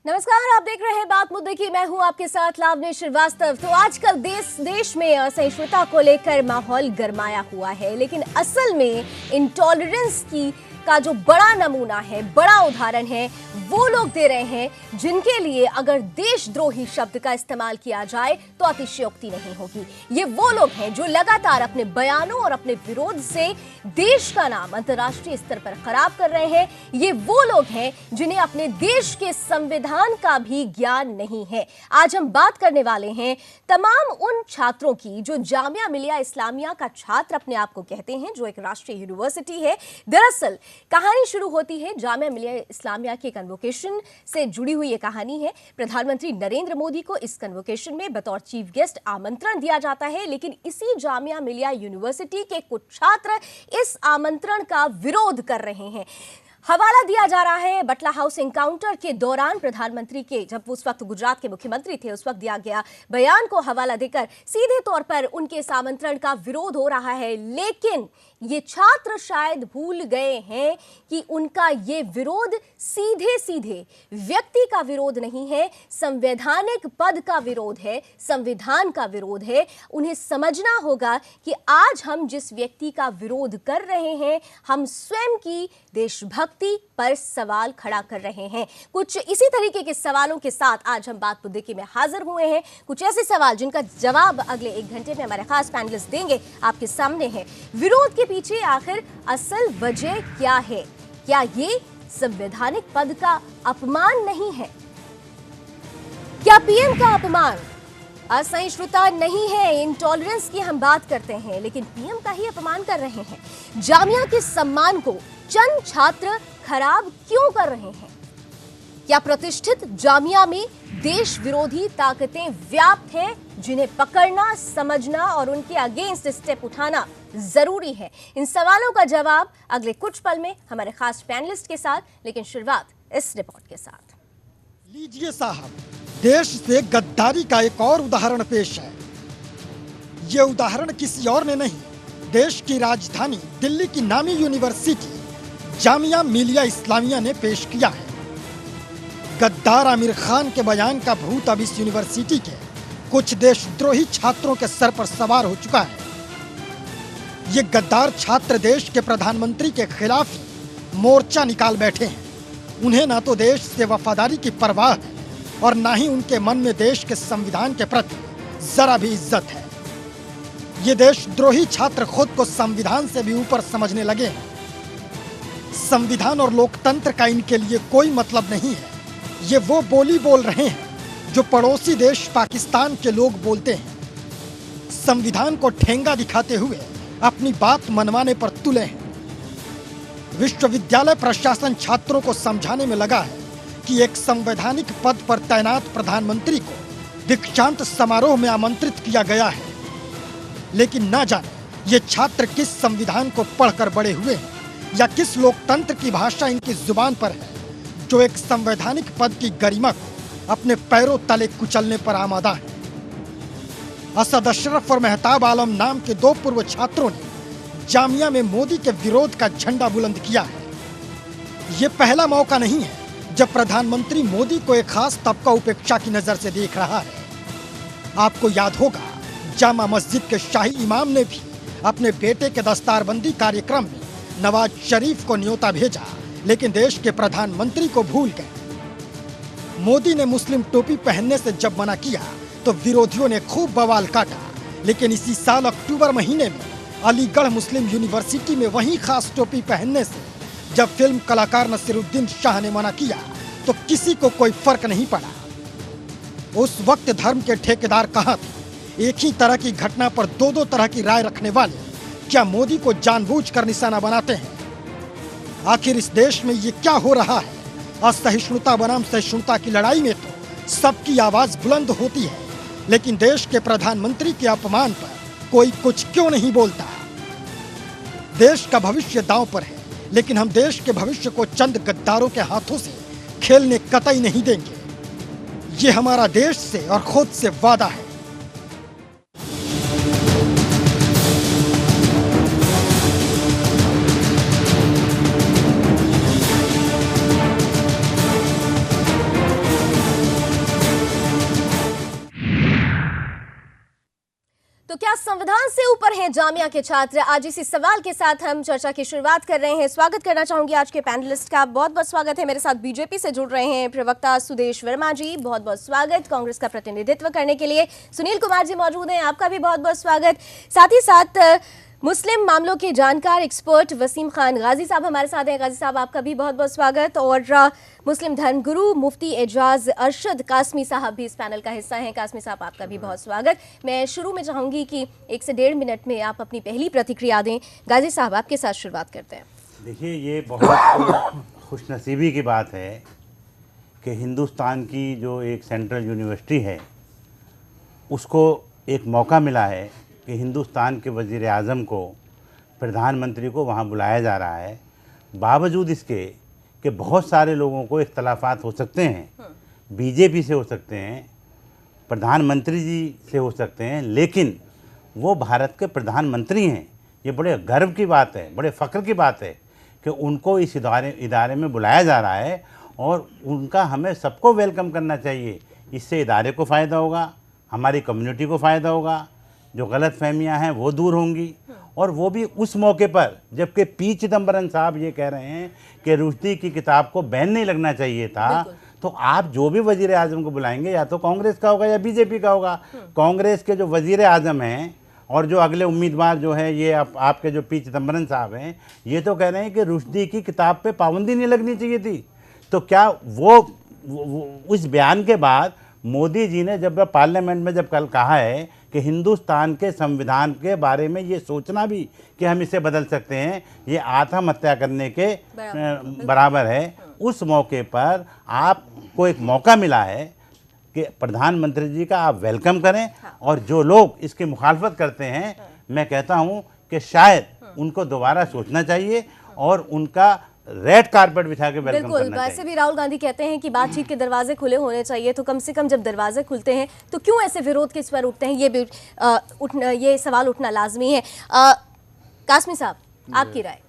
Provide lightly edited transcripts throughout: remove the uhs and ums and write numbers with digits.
नमस्कार, आप देख रहे हैं बात मुद्दे की। मैं हूं आपके साथ लावनी श्रीवास्तव। तो आजकल देश में असहिष्णुता को लेकर माहौल गरमाया हुआ है, लेकिन असल में इंटॉलरेंस का जो बड़ा नमूना है, बड़ा उदाहरण है, वो लोग दे रहे हैं जिनके लिए अगर देशद्रोही शब्द का इस्तेमाल किया जाए तो अतिशयोक्ति नहीं होगी। ये वो लोग हैं जो लगातार अपने बयानों और अपने विरोध से देश का नाम अंतर्राष्ट्रीय स्तर पर खराब कर रहे हैं। ये वो लोग हैं जिन्हें अपने देश के संविधान का भी ज्ञान नहीं है। आज हम बात करने वाले हैं तमाम उन छात्रों की जो जामिया मिलिया इस्लामिया का छात्र अपने आप को कहते हैं, जो एक राष्ट्रीय यूनिवर्सिटी है। दरअसल कहानी शुरू होती है जामिया मिलिया इस्लामिया के कन्वोकेशन से जुड़ी हुई ये कहानी है। प्रधानमंत्री नरेंद्र मोदी को इस कन्वोकेशन में बतौर चीफ गेस्ट आमंत्रण दिया जाता है, लेकिन इसी जामिया मिलिया यूनिवर्सिटी के कुछ छात्र इस आमंत्रण का विरोध कर रहे हैं। हवाला दिया जा रहा है बटला हाउस एनकाउंटर के दौरान प्रधानमंत्री के, जब उस वक्त गुजरात के मुख्यमंत्री थे, उस वक्त दिया गया बयान को हवाला देकर सीधे तौर पर उनके इस आमंत्रण का विरोध हो रहा है। लेकिन ये छात्र शायद भूल गए हैं कि उनका ये विरोध सीधे सीधे व्यक्ति का विरोध नहीं है, संवैधानिक पद का विरोध है, संविधान का विरोध है। उन्हें समझना होगा कि आज हम जिस व्यक्ति का विरोध कर रहे हैं, हम स्वयं की देशभक्ति पर सवाल खड़ा कर रहे हैं। कुछ इसी तरीके के सवालों के साथ आज हम बात मुद्दे की में हाजिर हुए हैं। कुछ ऐसे सवाल जिनका जवाब अगले 1 घंटे में हमारे खास पैनलिस्ट देंगे, आपके सामने है। विरोध के पीछे आखिर असल वजह क्या है? क्या ये संवैधानिक पद का अपमान नहीं है? क्या पीएम का अपमान असहिष्णुता नहीं है? इंटॉलरेंस की हम बात करते हैं, लेकिन पीएम का ही अपमान कर रहे हैं। जामिया के सम्मान को चंद छात्र खराब क्यों कर रहे हैं? क्या प्रतिष्ठित जामिया में देश विरोधी ताकतें व्याप्त हैं जिन्हें पकड़ना, समझना और उनके अगेंस्ट स्टेप उठाना जरूरी है? इन सवालों का जवाब अगले कुछ पल में हमारे खास पैनलिस्ट के साथ, लेकिन शुरुआत इस रिपोर्ट के साथ। लीजिए साहब, देश से गद्दारी का एक और उदाहरण पेश है। ये उदाहरण किसी और ने नहीं, देश की राजधानी दिल्ली की नामी यूनिवर्सिटी जामिया मिलिया इस्लामिया ने पेश किया है। गद्दार आमिर खान के बयान का भूत अब इस यूनिवर्सिटी के कुछ देशद्रोही छात्रों के सर पर सवार हो चुका है। ये गद्दार छात्र देश के प्रधानमंत्री के खिलाफ ही मोर्चा निकाल बैठे हैं। उन्हें ना तो देश से वफादारी की परवाह है और ना ही उनके मन में देश के संविधान के प्रति जरा भी इज्जत है। ये देशद्रोही छात्र खुद को संविधान से भी ऊपर समझने लगे हैं। संविधान और लोकतंत्र का इनके लिए कोई मतलब नहीं है। ये वो बोली बोल रहे हैं जो पड़ोसी देश पाकिस्तान के लोग बोलते हैं। संविधान को ठेंगा दिखाते हुए अपनी बात मनवाने पर तुले हैं। विश्वविद्यालय प्रशासन छात्रों को समझाने में लगा है कि एक संवैधानिक पद पर तैनात प्रधानमंत्री को दीक्षांत समारोह में आमंत्रित किया गया है, लेकिन ना जाने ये छात्र किस संविधान को पढ़कर बड़े हुए हैं या किस लोकतंत्र की भाषा इनकी जुबान पर है, जो एक संवैधानिक पद की गरिमा को अपने पैरों तले कुचलने पर आमादा है। असद अशरफ और मेहताब आलम नाम के 2 पूर्व छात्रों ने जामिया में मोदी के विरोध का झंडा बुलंद किया है। ये पहला मौका नहीं है जब प्रधानमंत्री मोदी को एक खास तबका उपेक्षा की नजर से देख रहा है। आपको याद होगा, जामा मस्जिद के शाही इमाम ने भी अपने बेटे के दस्तारबंदी कार्यक्रम में नवाज शरीफ को न्योता भेजा, लेकिन देश के प्रधानमंत्री को भूल गए। मोदी ने मुस्लिम टोपी पहनने से जब मना किया तो विरोधियों ने खूब बवाल काटा, लेकिन इसी साल अक्टूबर महीने में अलीगढ़ मुस्लिम यूनिवर्सिटी में वही खास टोपी पहनने से जब फिल्म कलाकार नसीरुद्दीन शाह ने मना किया तो किसी को कोई फर्क नहीं पड़ा। उस वक्त धर्म के ठेकेदार कहाँ थे? एक ही तरह की घटना पर 2 तरह की राय रखने वाले क्या मोदी को जानबूझकर निशाना बनाते हैं? आखिर इस देश में ये क्या हो रहा है? असहिष्णुता बनाम सहिष्णुता की लड़ाई में तो सबकी आवाज बुलंद होती है, लेकिन देश के प्रधानमंत्री के अपमान पर कोई कुछ क्यों नहीं बोलता? देश का भविष्य दांव पर है, लेकिन हम देश के भविष्य को चंद गद्दारों के हाथों से खेलने कतई नहीं देंगे। ये हमारा देश से और खुद से वादा है। तो क्या संविधान से ऊपर हैं जामिया के छात्र? आज इसी सवाल के साथ हम चर्चा की शुरुआत कर रहे हैं। स्वागत करना चाहूंगी आज के पैनलिस्ट का। बहुत बहुत स्वागत है। मेरे साथ बीजेपी से जुड़ रहे हैं प्रवक्ता सुदेश वर्मा जी, बहुत बहुत स्वागत। कांग्रेस का प्रतिनिधित्व करने के लिए सुनील कुमार जी मौजूद हैं, आपका भी बहुत बहुत स्वागत। साथ ही साथ मुस्लिम मामलों के जानकार एक्सपर्ट वसीम खान गाजी साहब हमारे साथ हैं। गाजी साहब, आपका भी बहुत बहुत स्वागत। और मुस्लिम धर्मगुरु मुफ्ती एजाज अरशद कासमी साहब भी इस पैनल का हिस्सा हैं। कासमी साहब, आपका भी बहुत स्वागत। मैं शुरू में चाहूंगी कि 1 से 1.5 मिनट में आप अपनी पहली प्रतिक्रिया दें। गाजी साहब, आपके साथ शुरुआत करते हैं। देखिए, ये बहुत खुशनसीबी की बात है कि हिंदुस्तान की जो एक सेंट्रल यूनिवर्सिटी है उसको एक मौका मिला है कि हिंदुस्तान के वज़ीर आज़म को, प्रधानमंत्री को वहाँ बुलाया जा रहा है। बावजूद इसके कि बहुत सारे लोगों को इख्तलाफात हो सकते हैं, बीजेपी से हो सकते हैं, प्रधानमंत्री जी से हो सकते हैं, लेकिन वो भारत के प्रधानमंत्री हैं। ये बड़े गर्व की बात है, बड़े फ़ख्र की बात है कि उनको इस इदारे में बुलाया जा रहा है और उनका हमें सबको वेलकम करना चाहिए। इससे इदारे को फ़ायदा होगा, हमारी कम्युनिटी को फ़ायदा होगा, जो गलत फहमियाँ हैं वो दूर होंगी। और वो भी उस मौके पर जबकि पी चिदम्बरम साहब ये कह रहे हैं कि रुश्दी की किताब को बैन नहीं लगना चाहिए था। तो आप जो भी वज़ीर आज़म को बुलाएंगे या तो कांग्रेस का होगा या बीजेपी का होगा। कांग्रेस के जो वज़ीर आज़म हैं और जो अगले उम्मीदवार जो है ये आपके जो पी चिदम्बरम साहब हैं, ये तो कह रहे हैं कि रुश्दी की किताब पे पाबंदी नहीं लगनी चाहिए थी। तो क्या वो उस बयान के बाद मोदी जी ने जब पार्लियामेंट में जब कल कहा है कि हिंदुस्तान के संविधान के बारे में ये सोचना भी कि हम इसे बदल सकते हैं, ये आत्महत्या करने के बराबर है। उस मौके पर आपको एक मौका मिला है कि प्रधानमंत्री जी का आप वेलकम करें। और जो लोग इसकी मुखालफत करते हैं, मैं कहता हूँ कि शायद उनको दोबारा सोचना चाहिए और उनका रेड कारपेट बिछा के वेलकम करना चाहिए। वैसे भी राहुल गांधी कहते हैं कि बातचीत के दरवाजे खुले होने चाहिए, तो कम से कम जब दरवाजे खुलते हैं तो क्यों ऐसे विरोध के स्वर उठते हैं, ये भी ये सवाल उठना लाजमी है। कासमी साहब, आपकी राय?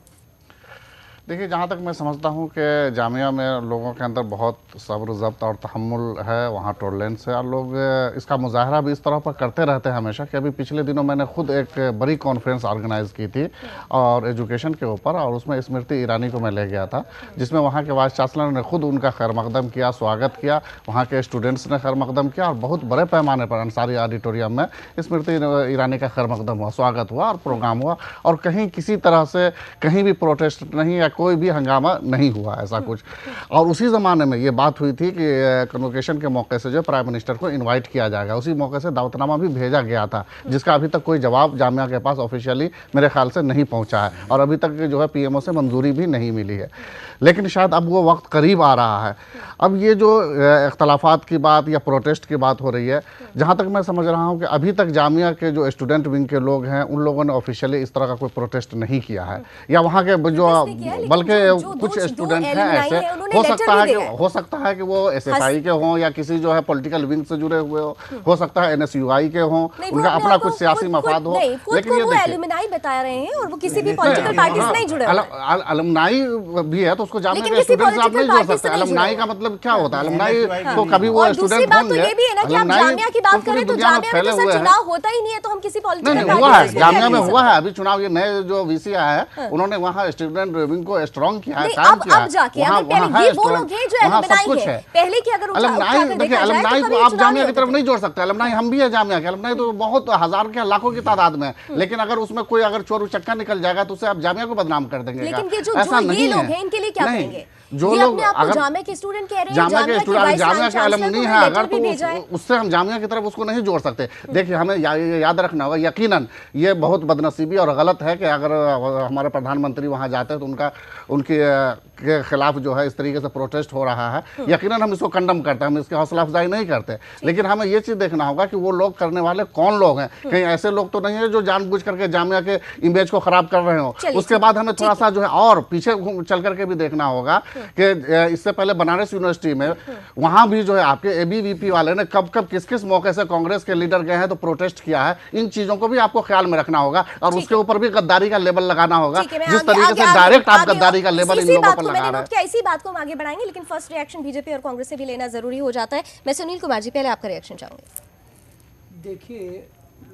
देखिए, जहाँ तक मैं समझता हूँ कि जामिया में लोगों के अंदर बहुत सब्र ज़ब्त और तहम्मुल है, वहाँ टॉलरेंस है, और लोग इसका मुजाहरा भी इस तरह पर करते रहते हैं हमेशा। कि अभी पिछले दिनों मैंने खुद एक बड़ी कॉन्फ्रेंस ऑर्गेनाइज़ की थी और एजुकेशन के ऊपर, और उसमें स्मृति ईरानी को मैं ले गया था, जिसमें वहाँ के वाइस चांसलर ने खुद उनका खैर मकदम किया, स्वागत किया, वहाँ के स्टूडेंट्स ने खैर मकदम किया और बहुत बड़े पैमाने पर अंसारी ऑडिटोरियम में स्मृति ईरानी का खैर मकदम हुआ, स्वागत हुआ और प्रोग्राम हुआ। और कहीं किसी तरह से कहीं भी प्रोटेस्ट नहीं या कोई भी हंगामा नहीं हुआ, ऐसा कुछ। और उसी ज़माने में ये बात हुई थी कि कन्वोकेशन के मौके से जो प्राइम मिनिस्टर को इनवाइट किया जाएगा, उसी मौके से दावतनामा भी भेजा गया था, जिसका अभी तक कोई जवाब जामिया के पास ऑफिशियली मेरे ख्याल से नहीं पहुंचा है और अभी तक जो है पीएमओ से मंजूरी भी नहीं मिली है। लेकिन शायद अब वो वक्त करीब आ रहा है। अब ये जो इख्तलाफात की बात या प्रोटेस्ट की बात हो रही है, जहाँ तक मैं समझ रहा हूँ कि अभी तक जामिया के जो स्टूडेंट विंग के लोग हैं, उन लोगों ने ऑफिशियली इस तरह का कोई प्रोटेस्ट नहीं किया है, या वहाँ के जो बल्कि कुछ स्टूडेंट हैं ऐसे, हो सकता है कि वो एसएफआई के हों या किसी जो है पॉलिटिकल विंग से जुड़े हुए हो सकता है एनएसयूआई के हों, उनका अपना कुछ सियासी मफाद हो। लेकिन ये एलुमनाई बता रहे हैं और वो किसी भी पॉलिटिकल पार्टी से नहीं जुड़े हुए। अलुमनाई भी है तो उसको जामिया के स्टूडेंट्स आप नहीं जोड़ सकते। अलुमनाई का मतलब क्या होता है? अलुमनाई को कभी वो स्टूडेंट होंगे। ये भी है ना कि आप जामिया की बात करें तो जामिया में तो चुनाव होता ही नहीं है, तो हम किसी पॉलिटिकल नहीं हुआ है, जामिया में हुआ है अभी चुनाव। ये नए जो वीसी आया है उन्होंने वहाँ स्टूडेंट विंग को स्ट्रॉन्ग किया है, कायम किया है। पहले की अगर अलुमनाई को आप जामिया की तरफ नहीं जोड़ सकते। अलुमनाई हम भी है जामिया के, अलुमनाई तो बहुत हजार के लाखों की तादाद में, लेकिन अगर उसमें कोई अगर चोर उचक्का निकल जाएगा तो उसे आप जामिया को बदनाम कर देंगे। लेकिन ऐसा नहीं है, इनके लिए क्या कहेंगे? जो लोग अगर जामिया के स्टूडेंट कह रहे हैं, जामिया के स्टूडेंट जामिया के अलुमनी है अगर, तो उससे हम जामिया की तरफ उसको नहीं जोड़ सकते। देखिए, हमें याद रखना होगा, यकीनन ये बहुत बदनसीबी और गलत है कि अगर हमारे प्रधानमंत्री वहाँ जाते हैं तो उनके के खिलाफ जो है इस तरीके से प्रोटेस्ट हो रहा है। यकीनन हम इसको कंडम करते हैं, हम इसकी हौसला अफजाई नहीं करते, लेकिन हमें ये चीज़ देखना होगा कि वो लोग करने वाले कौन लोग हैं। कहीं ऐसे लोग तो नहीं है जो जानबूझ करके जामिया के इमेज को खराब कर रहे हो। उसके बाद हमें थोड़ा सा जो है और पीछे चल करके भी देखना होगा कि इससे पहले बनारस यूनिवर्सिटी में वहां भी जो है आपके एबीवीपी वाले ने कब कब किस किस मौके से कांग्रेस के लीडर गए हैं तो प्रोटेस्ट किया है। इन चीजों को भी आपको ख्याल में रखना होगा और उसके ऊपर भी गद्दारी का लेबल लगाना होगा, जिस तरीके से डायरेक्ट आप गद्दारी का लेबल इन लोगों पर लगा रहे हैं। इसी बात को हम आगे बढ़ाएंगे, लेकिन फर्स्ट रिएक्शन बीजेपी और कांग्रेस से भी लेना जरूरी हो जाता है। मैं सुनील कुमार जी, पहले आपका रिएक्शन चाहूंगी। देखिए,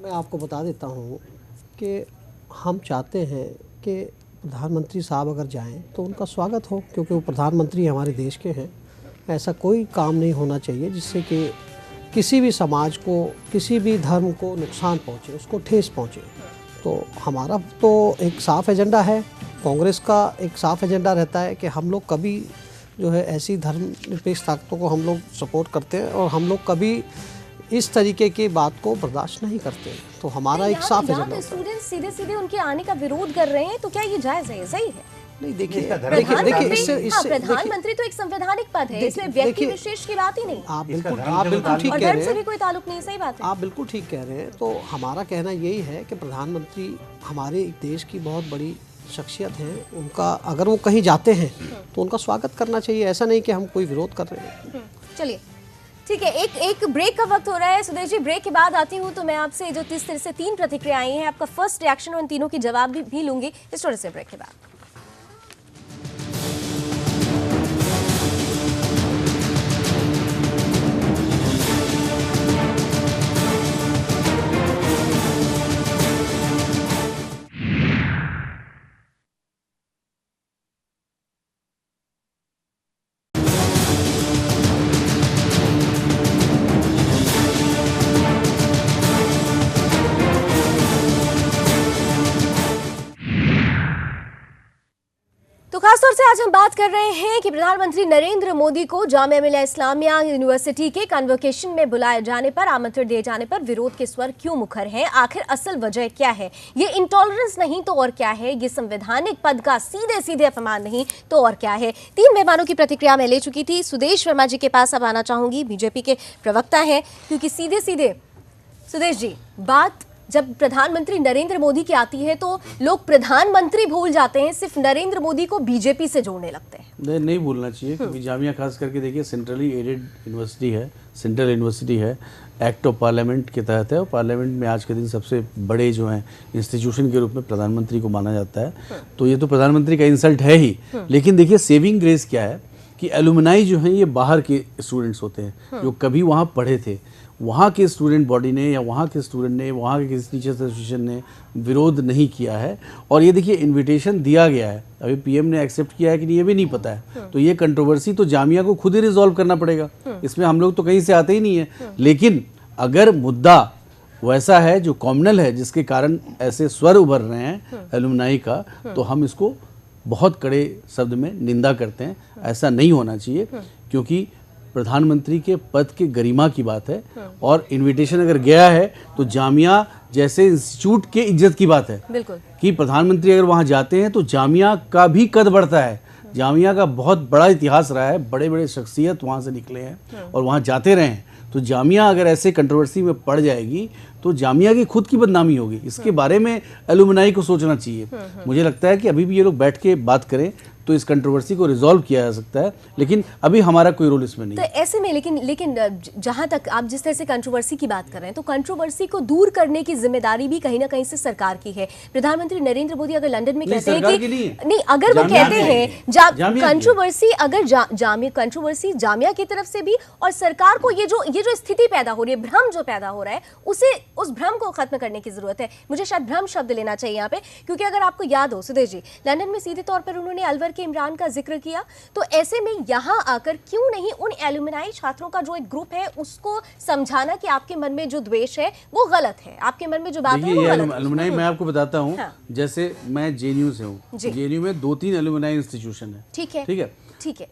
मैं आपको बता देता हूँ कि हम चाहते हैं कि प्रधानमंत्री साहब अगर जाएं तो उनका स्वागत हो, क्योंकि वो प्रधानमंत्री हमारे देश के हैं। ऐसा कोई काम नहीं होना चाहिए जिससे कि किसी भी समाज को, किसी भी धर्म को नुकसान पहुँचे, उसको ठेस पहुँचे। तो हमारा तो एक साफ़ एजेंडा है, कांग्रेस का एक साफ़ एजेंडा रहता है कि हम लोग कभी जो है ऐसी धर्मनिरपेक्ष ताकतों को हम लोग सपोर्ट करते हैं और हम लोग कभी इस तरीके की बात को बर्दाश्त नहीं करते। तो हमारा एक साफ एजेंडा। स्टूडेंट सीधे सीधे उनके आने का विरोध कर रहे हैं, तो क्या ये जायज़ है? सही है? नहीं, देखिए प्रधानमंत्री तो एक संवैधानिक पद है, इसमें व्यक्ति विशेष की बात ही नहीं। आप बिल्कुल ठीक कह रहे हैं, भी कोई ताल्लुक नहीं। सही बात है, आप बिल्कुल ठीक कह रहे हैं। तो हमारा कहना यही है कि प्रधानमंत्री हमारे देश की बहुत बड़ी शख्सियत है, उनका अगर वो कहीं जाते हैं तो उनका स्वागत करना चाहिए। ऐसा नहीं कि हम कोई विरोध कर रहे हैं। चलिए ठीक है, एक ब्रेक का वक्त हो रहा है सुदेश जी। ब्रेक के बाद आती हूँ तो मैं आपसे जो इस तरह से 3 प्रतिक्रियाएं हैं, आपका फर्स्ट रिएक्शन और उन तीनों की जवाब भी लूंगी इस थोड़े से ब्रेक के बाद। तो खासतौर से आज हम बात कर रहे हैं कि प्रधानमंत्री नरेंद्र मोदी को जामिया मिलिया इस्लामिया यूनिवर्सिटी के कन्वोकेशन में बुलाए जाने पर, आमंत्रण दिए जाने पर विरोध के स्वर क्यों मुखर हैं? आखिर असल वजह क्या है? ये इंटॉलरेंस नहीं तो और क्या है? ये संवैधानिक पद का सीधे सीधे अपमान नहीं तो और क्या है? 3 मेहमानों की प्रतिक्रिया मैं ले चुकी थी। सुदेश वर्मा जी के पास अब आना चाहूंगी, बीजेपी के प्रवक्ता हैं, क्योंकि सीधे सीधे सुदेश जी, बात जब प्रधानमंत्री नरेंद्र मोदी की आती है तो लोग प्रधानमंत्री भूल जाते हैं, सिर्फ नरेंद्र मोदी को बीजेपी से जोड़ने लगते हैं। नहीं भूलना चाहिए, क्योंकि जामिया खास करके देखिए सेंट्रली एडेड यूनिवर्सिटी है, सेंट्रल यूनिवर्सिटी है, एक्ट ऑफ पार्लियामेंट के तहत है, और पार्लियामेंट में आज के दिन सबसे बड़े जो हैं इंस्टीट्यूशन के रूप में प्रधानमंत्री को माना जाता है। तो ये तो प्रधानमंत्री का इंसल्ट है ही। लेकिन देखिए सेविंग ग्रेस क्या है कि एलुमनाई जो हैं ये बाहर के स्टूडेंट्स होते हैं जो कभी वहाँ पढ़े थे। वहाँ के स्टूडेंट बॉडी ने या वहाँ के स्टूडेंट ने, वहाँ के किसी टीचर्स एसोसिएशन ने विरोध नहीं किया है। और ये देखिए इनविटेशन दिया गया है, अभी पीएम ने एक्सेप्ट किया है कि नहीं ये भी नहीं पता है। तो ये कंट्रोवर्सी तो जामिया को खुद ही रिजॉल्व करना पड़ेगा, इसमें हम लोग तो कहीं से आते ही नहीं है। लेकिन अगर मुद्दा वैसा है जो कॉमनल है, जिसके कारण ऐसे स्वर उभर रहे हैं एलुमनाई का, तो हम इसको बहुत कड़े शब्द में निंदा करते हैं। ऐसा नहीं होना चाहिए, क्योंकि प्रधानमंत्री के पद के गरिमा की बात है, और इनविटेशन अगर गया है तो जामिया जैसे इंस्टीट्यूट के इज्जत की बात है। बिल्कुल, कि प्रधानमंत्री अगर वहाँ जाते हैं तो जामिया का भी कद बढ़ता है। जामिया का बहुत बड़ा इतिहास रहा है, बड़े बड़े शख्सियत वहाँ से निकले हैं और वहाँ जाते रहे हैं। तो जामिया अगर ऐसे कंट्रोवर्सी में पड़ जाएगी तो जामिया की खुद की बदनामी होगी। इसके बारे में एलुमनाई को सोचना चाहिए। मुझे लगता है कि अभी भी ये लोग बैठ के बात करें तो इस कंट्रोवर्सी को रिजॉल्व किया जा सकता है, लेकिन अभी हमारा कोई रोल इसमें नहीं तो है। ऐसे में लेकिन जहां तक आप जिस तरह से कंट्रोवर्सी की बात कर रहे हैं, तो कंट्रोवर्सी को दूर करने की जिम्मेदारी भी कहीं ना कहीं से सरकार की है। प्रधानमंत्री नरेंद्र मोदी अगर लंदन में कहते हैं कि नहीं, अगर वो कहते हैं कंट्रोवर्सी, अगर कंट्रोवर्सी जामिया की तरफ से भी, और सरकार को ये जो स्थिति पैदा हो रही है, भ्रम जो पैदा हो रहा है, उस भ्रम को खत्म करने की जरूरत है। मुझे शायद भ्रम शब्द लेना चाहिए यहाँ पे, क्योंकि अगर आपको याद हो सुदेश जी, लंदन में सीधे तौर पर उन्होंने अलवर के इमरान का जिक्र किया। तो ऐसे में यहाँ आकर क्यों नहीं उन एलुमनाई छात्रों का जो एक ग्रुप है उसको समझाना कि आपके मन में जो द्वेष है वो गलत है, आपके मन में जो बात है वो गलत है। एलुमनाई मैं आपको बताता हूँ, जैसे मैं जेएनयू से हूँ, जेएनयू में 2-3 एलुमनाई इंस्टीट्यूशन है। ठीक है,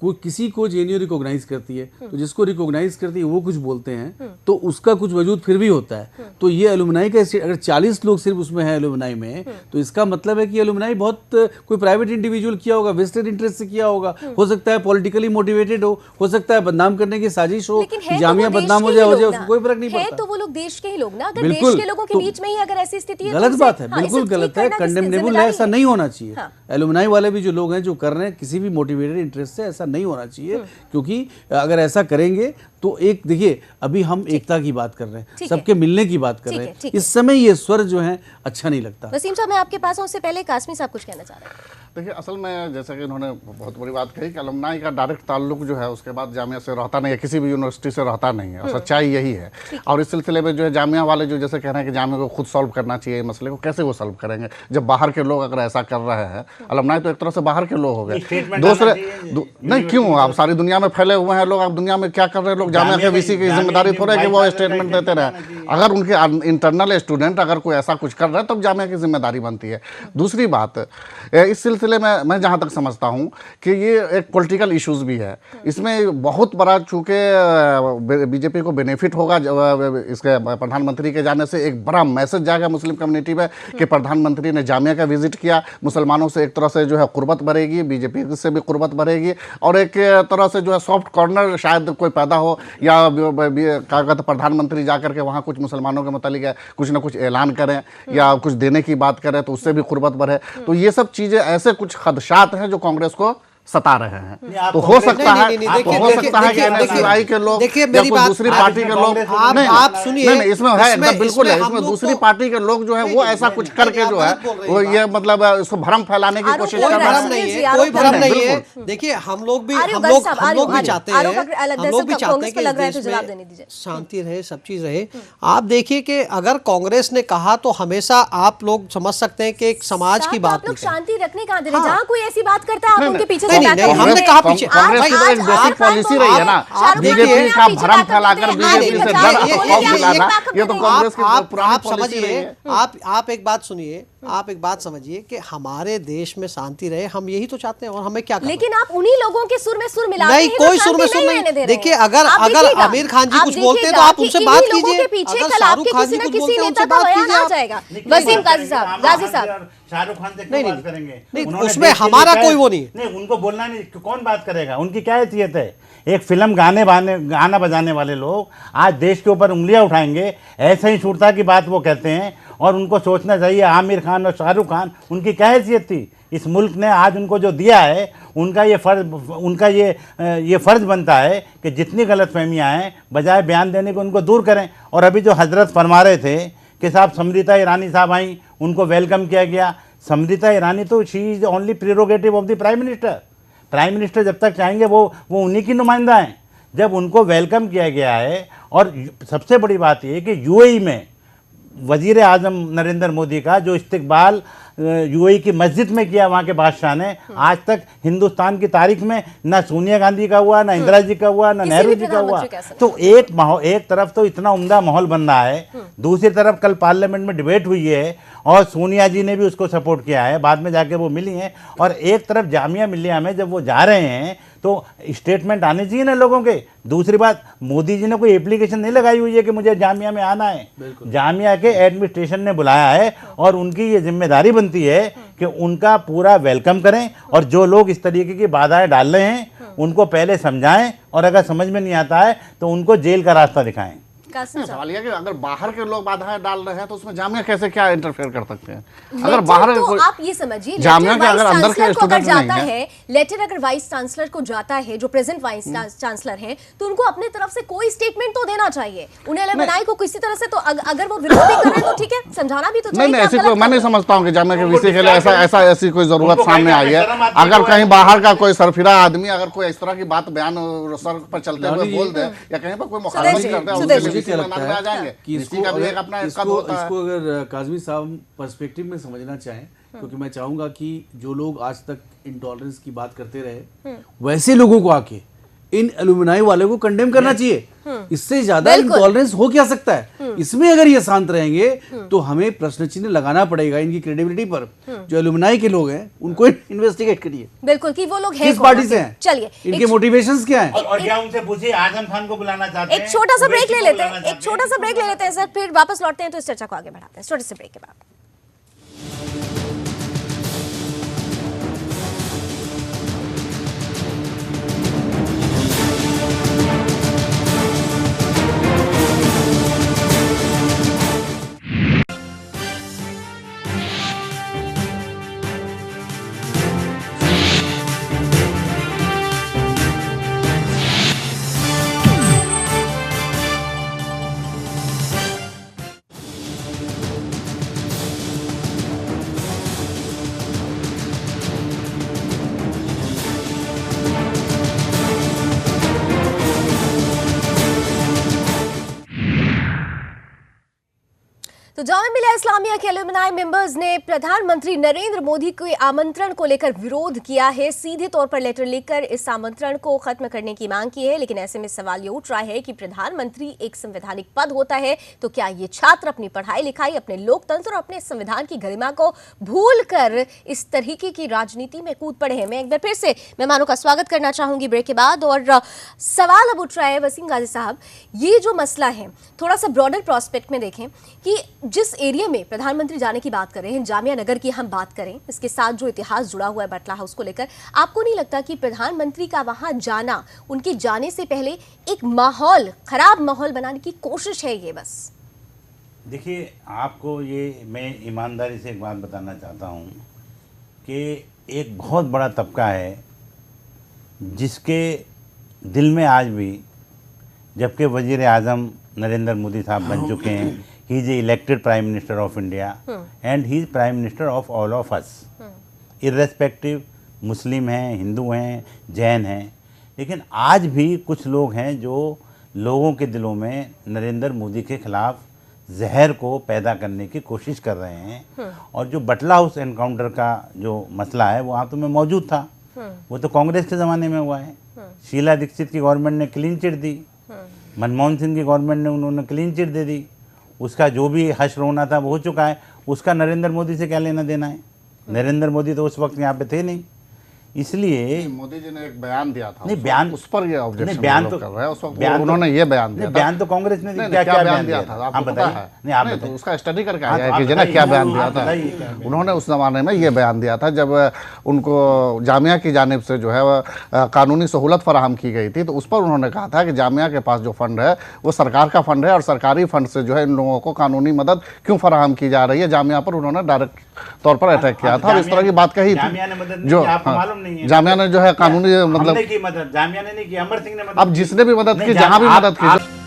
कोई किसी को जेएनयू रिकॉग्नाइज करती है, तो जिसको रिकॉग्नाइज करती है वो कुछ बोलते हैं, तो उसका कुछ वजूद फिर भी होता है। तो ये एलुमनाई का अगर 40 लोग सिर्फ उसमें है एलुमनाई में, तो इसका मतलब है कि एलुमनाई बहुत कोई प्राइवेट इंडिविजुअल किया होगा, वेस्टेड इंटरेस्ट से किया होगा, हो सकता है पॉलिटिकली मोटिवेटेड हो सकता है बदनाम करने की साजिश हो, जामिया बदनाम हो जाए उसको कोई फर्क नहीं पड़ता। तो वो लोग देश के ही लोग ना, अगर देश के लोगों के बीच में ही अगर ऐसी स्थिति है, गलत बात है, बिल्कुल गलत है, कंडेमनेबल है, ऐसा नहीं होना चाहिए। एलुमनाई वाले भी जो लोग हैं जो कर रहे हैं किसी भी मोटिवेटेड इंटरेस्ट से, ऐसा नहीं होना चाहिए, क्योंकि अगर ऐसा करेंगे तो एक देखिए, अभी हम एकता की बात कर रहे हैं, ठीक है। सबके मिलने की बात कर ठीक रहे है, हैं, ठीक है। इस समय ये स्वर जो है अच्छा नहीं लगता। वसीम साहब, मैं आपके पास हूं, उससे पहले कासमी साहब कुछ कहना चाह रहे हैं। देखिए, असल में जैसे कि इन्होंने बहुत बड़ी बात कही कि अलुमनाई का डायरेक्ट ताल्लुक जो है उसके बाद जामिया से रहता नहीं है, किसी भी यूनिवर्सिटी से रहता नहीं है, और सच्चाई यही है। और इस सिलसिले में जो है जामिया वाले जो जैसे कह रहे हैं कि जामिया को खुद सॉल्व करना चाहिए मसले को, कैसे वो सॉल्व करेंगे जब बाहर के लोग अगर ऐसा कर रहे हैं? अलुमनाई तो एक तरह से बाहर के लोग हो गए, दूसरे नहीं क्यों, आप सारी दुनिया में फैले हुए हैं लोग, आप दुनिया में क्या कर रहे हैं लोग? जामिया के वीसी की जिम्मेदारी थोड़ा है कि वो स्टेटमेंट देते रहे। अगर उनके इंटरनल स्टूडेंट अगर कोई ऐसा कुछ कर रहे हैं तब जामिया की जिम्मेदारी बनती है। दूसरी बात, इस सिलसिले में मैं जहाँ तक समझता हूँ कि ये एक पॉलिटिकल इश्यूज भी है, इसमें बहुत बड़ा चूँकि बीजेपी को बेनिफिट होगा इसके प्रधानमंत्री के जाने से, एक बड़ा मैसेज जाएगा मुस्लिम कम्युनिटी में कि प्रधानमंत्री ने जामिया का विजिट किया, मुसलमानों से एक तरह से जो है कुर्बत बढ़ेगी, बीजेपी से भी कुर्बत बढ़ेगी, और एक तरह से जो है सॉफ्ट कॉर्नर शायद कोई पैदा हो, या क्या कहते प्रधानमंत्री जाकर के वहाँ कुछ मुसलमानों के मतलब कुछ ना कुछ ऐलान करें या कुछ देने की बात करें तो उससे भी कुर्बत बढ़े। तो ये सब चीज़ें ऐसे कुछ खदशात हैं जो कांग्रेस को सता रहे हैं। तो हो सकता है कि एनएसयूआई के लोग या कोई दूसरी पार्टी के लोग, आप सुनिए, नहीं इसमें है एकदम बिल्कुल है, इसमें दूसरी पार्टी के लोग जो है वो ऐसा कुछ करके जो है वो ये मतलब इसको भ्रम फैलाने की कोशिश कर रहे हैं। कोई भ्रम नहीं है। देखिए, हम लोग भी चाहते हैं कि शांति रहे, सब चीज रहे। आप देखिए कि अगर कांग्रेस ने कहा तो हमेशा आप लोग समझ सकते हैं कि एक समाज की बात, शांति रखने कहाँ दे रहे? जहाँ कोई ऐसी बात करता है आप उनके पीछे हमने कहा पीछे कांग्रेस की तो एक बेसिक पॉलिसी रही है ना, बीजेपी का भ्रम फैलाकर बीजेपी से डर खौफ दिलाना, ये तो कांग्रेस की पुरानी पॉलिसी रही है। आप एक बात सुनिए, आप एक बात समझिए कि हमारे देश में शांति रहे, हम यही तो चाहते हैं, और हमें क्या करना? लेकिन आप उन्हीं लोगों के सुर में सुर मिलाते नहीं, कोई सुर में सुर नहीं। देखिए, अगर आमिर खान जी कुछ बोलते हैं तो आप उनसे बात कीजिए, अगर शाहरुख खान जी कुछ बोलते हैं उनसे बात कीजिए। वसीम गाजी साहब, शाहरुख खान से क्यों बात करेंगे? नहीं, उसमें हमारा कोई वो नहीं। नहीं, उनको बोलना नहीं, कौन बात करेगा? उनकी क्या हैसियत है? एक फिल्म गाना बजाने वाले लोग आज देश के ऊपर उंगलियां उठाएंगे, ऐसे ही शूरता की बात वो कहते हैं। और उनको सोचना चाहिए आमिर खान और शाहरुख खान, उनकी क्या हैसियत थी? इस मुल्क ने आज उनको जो दिया है, उनका ये फ़र्ज़ बनता है कि जितनी गलतफहमियां हैं बजाय बयान देने को उनको दूर करें। और अभी जो हजरत फरमा रहे थे कि साहब समृता ईरानी साहब आई, उनको वेलकम किया गया। समृता ईरानी तो she is only prerogative of the prime minister. Prime minister जब तक चाहेंगे वो उन्हीं की नुमाइंदा हैं। जब उनको वेलकम किया गया है, और सबसे बड़ी बात यह कि यूएई में वज़ीर आज़म नरेंद्र मोदी का जो इस्तकबाल यूएई की मस्जिद में किया वहाँ के बादशाह ने, आज तक हिंदुस्तान की तारीख में ना सोनिया गांधी का हुआ, ना इंदिरा जी का हुआ, ना नेहरू जी का हुआ। तो एक तरफ तो इतना उम्दा माहौल बन रहा है, दूसरी तरफ कल पार्लियामेंट में डिबेट हुई है और सोनिया जी ने भी उसको सपोर्ट किया है, बाद में जाके वो मिली हैं। और एक तरफ जामिया मिलिया में जब वो जा रहे हैं तो स्टेटमेंट आने चाहिए ना लोगों के। दूसरी बात, मोदी जी ने कोई एप्लीकेशन नहीं लगाई हुई है कि मुझे जामिया में आना है। जामिया के एडमिनिस्ट्रेशन ने बुलाया है और उनकी ये जिम्मेदारी बनती है कि उनका पूरा वेलकम करें, और जो लोग इस तरीके की बाधाएं डाल रहे हैं उनको पहले समझाएं, और अगर समझ में नहीं आता है तो उनको जेल का रास्ता दिखाएं। सवाल यह कि अगर बाहर के लोग बाधाएं डाल रहे हैं तो उसमें जामिया कैसे क्या इंटरफेयर कर सकते हैं? अगर बाहर तो आप ये समझिए, जामिया के अगर अंदर के स्टूडेंट जाता है लेटर, अगर वाइस चांसलर को जाता है, जो प्रेजेंट वाइस चांसलर हैं, तो उनको अपने तरफ से कोई स्टेटमेंट तो देना चाहिए। उन्हें अलमनाई को किसी तरह से, तो अगर वो विरोध भी कर रहे हैं तो ठीक है, समझाना भी तो चाहिए। नहीं, ऐसी कोई मैं नहीं समझता हूँ कि जामिया के वीसी के लिए ऐसी कोई जरूरत सामने आई है। अगर कहीं बाहर का कोई सरफिरा आदमी अगर कोई इस तरह की बात बयान सड़क पर चलते हुए बोल दे या कहीं पर कोई मुखालफत करता है, कि इसको अगर काज़मी साहब पर्सपेक्टिव में समझना चाहें, क्योंकि मैं चाहूंगा कि जो लोग आज तक इंटॉलरेंस की बात करते रहे, वैसे लोगों को आके इन एलुमनाई वाले को कंडेम करना चाहिए। इससे ज्यादा इंटॉलरेंस हो क्या सकता है? इसमें अगर ये शांत रहेंगे तो हमें प्रश्न चिन्ह लगाना पड़ेगा इनकी क्रेडिबिलिटी पर। जो एलुमनाई के लोग हैं उनको इन्वेस्टिगेट करिए, बिल्कुल, कि वो लोग हैं किस पार्टी से हैं, चलिए इनके मोटिवेशंस क्या हैं, और क्या उनसे पूछिए आजम खान को बुलाना चाहते हैं। एक छोटा सा ब्रेक ले लेते हैं, सर, फिर वापस लौटते हैं तो इस चर्चा को आगे बढ़ाते हैं छोटे से ब्रेक के बाद। तो जामिया मिलिया इस्लामिया के अलुमनाई मेंबर्स ने प्रधानमंत्री नरेंद्र मोदी के आमंत्रण को लेकर विरोध किया है। सीधे तौर पर लेटर लिखकर इस आमंत्रण को खत्म करने की मांग की है। लेकिन ऐसे में सवाल ये उठ रहा है कि प्रधानमंत्री एक संवैधानिक पद होता है, तो क्या ये छात्र अपनी पढ़ाई लिखाई, अपने लोकतंत्र और अपने संविधान की गरिमा को भूल कर इस तरीके की राजनीति में कूद पड़े हैं? मैं एक बार फिर से मेहमानों का स्वागत करना चाहूंगी ब्रेक के बाद। और सवाल अब उठ रहा है वसीम गाजी साहब, ये जो मसला है थोड़ा सा ब्रॉडर प्रोस्पेक्ट में देखें कि जिस एरिया में प्रधानमंत्री जाने की बात कर रहे हैं, जामिया नगर की हम बात करें, इसके साथ जो इतिहास जुड़ा हुआ है बटला हाउस को लेकर, आपको नहीं लगता कि प्रधानमंत्री का वहां जाना उनके जाने से पहले एक माहौल, खराब माहौल बनाने की कोशिश है ये? बस देखिए, आपको ये मैं ईमानदारी से एक बात बताना चाहता हूँ कि एक बहुत बड़ा तबका है जिसके दिल में आज भी, जबकि वज़ीर आज़म नरेंद्र मोदी साहब बन चुके हैं, he is elected prime minister of India and he is prime minister of all of us, irrespective मुस्लिम हैं, हिंदू हैं, जैन हैं, लेकिन आज भी कुछ लोग हैं जो लोगों के दिलों में नरेंद्र मोदी के खिलाफ जहर को पैदा करने की कोशिश कर रहे हैं। और जो बटला हाउस एनकाउंटर का जो मसला है वहाँ तो मैं मौजूद था, वो तो कांग्रेस के ज़माने में हुआ है। शीला दीक्षित की गवर्नमेंट ने क्लीन चिट दी, मनमोहन सिंह की गवर्नमेंट ने उन्होंने क्लीन चिट दे दी, उसका जो भी हश्र होना था वो हो चुका है। उसका नरेंद्र मोदी से क्या लेना देना है? नरेंद्र मोदी तो उस वक्त यहाँ पे थे नहीं, इसलिए मोदी जी ने एक बयान दिया था, नहीं बयान उस पर ये ऑब्जेक्शन बयान तो कर रहे हैं। उस वक्त बयान उन्होंने ये बयान दिया था। बयान तो कांग्रेस ने नहीं, क्या क्या बयान दिया था आप आपको पता है? नहीं, आप नहीं, बताइए। तो उसका स्टडी करके हाँ, आया तो है कि आप जना क्या बताइए, बयान दिया आप था। बताइए। उन्होंने उस जमाने में ये बयान दिया था जब उनको जामिया की जानिब से जो है वह कानूनी सहूलत फराहम की गई थी, तो उस पर उन्होंने कहा था कि जामिया के पास जो फंड है वो सरकार का फंड है और सरकारी फंड से जो है इन लोगों को कानूनी मदद क्यों फराहम की जा रही है। जामिया पर उन्होंने डायरेक्ट तौर पर अटैक किया था और इस तरह की बात कही जामिया ने मदद थी। नहीं जो की, आपको मालूम नहीं है? जामिया ने जो है कानूनी मतलब हमने की मदद, जामिया ने नहीं की, अमर सिंह ने मदद अब जिसने भी मदद नहीं, की, जहां भी मदद की,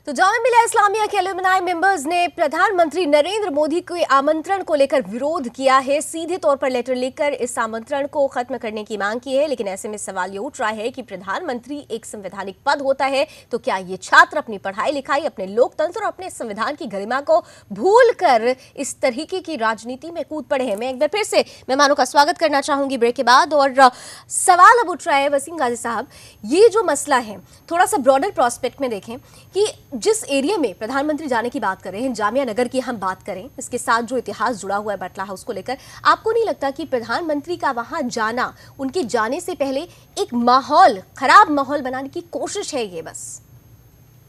तो जामिया मिलिया इस्लामिया के अलुमनाई मेंबर्स ने प्रधानमंत्री नरेंद्र मोदी के आमंत्रण को लेकर विरोध किया है। सीधे तौर पर लेटर लिखकर इस आमंत्रण को खत्म करने की मांग की है। लेकिन ऐसे में सवाल ये उठ रहा है कि प्रधानमंत्री एक संवैधानिक पद होता है, तो क्या ये छात्र अपनी पढ़ाई लिखाई, अपने लोकतंत्र और अपने संविधान की गरिमा को भूल कर इस तरीके की राजनीति में कूद पड़े हैं? मैं एक बार फिर से मेहमानों का स्वागत करना चाहूंगी ब्रेक के बाद। और सवाल अब उठ रहा है वसीम गाजी साहब, ये जो मसला है थोड़ा सा ब्रॉडर प्रोस्पेक्ट में देखें कि जिस एरिया में प्रधानमंत्री जाने की बात कर रहे हैं, जामिया नगर की हम बात करें, इसके साथ जो इतिहास जुड़ा हुआ है बटला हाउस को लेकर, आपको नहीं लगता कि प्रधानमंत्री का वहां जाना उनके जाने से पहले एक माहौल, खराब माहौल बनाने की कोशिश है ये? बस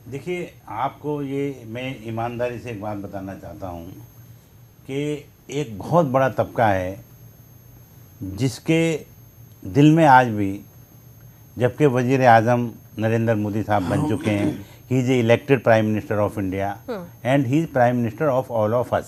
देखिए, आपको ये मैं ईमानदारी से एक बात बताना चाहता हूँ कि एक बहुत बड़ा तबका है जिसके दिल में आज भी, जबकि वज़ीर आज़म नरेंद्र मोदी साहब बन चुके हैं, he is elected prime minister of India and he is prime minister of all of us,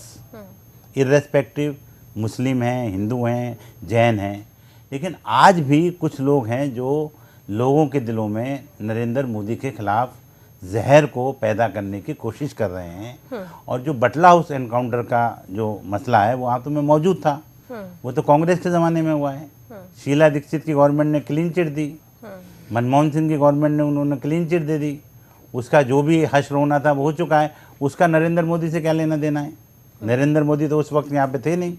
irrespective मुस्लिम हैं, हिंदू हैं, जैन हैं, लेकिन आज भी कुछ लोग हैं जो लोगों के दिलों में नरेंद्र मोदी के खिलाफ जहर को पैदा करने की कोशिश कर रहे हैं। और जो बटला हाउस एनकाउंटर का जो मसला है वहाँ तो मैं मौजूद था, वो तो कांग्रेस के ज़माने में हुआ है। शीला दीक्षित की गवर्नमेंट ने क्लीन चिट दी, मनमोहन सिंह की गवर्नमेंट ने उन्होंने क्लीन चिट दे दी, उसका जो भी हश्र होना था वो हो चुका है। उसका नरेंद्र मोदी से क्या लेना देना है? नरेंद्र मोदी तो उस वक्त यहाँ पे थे नहीं,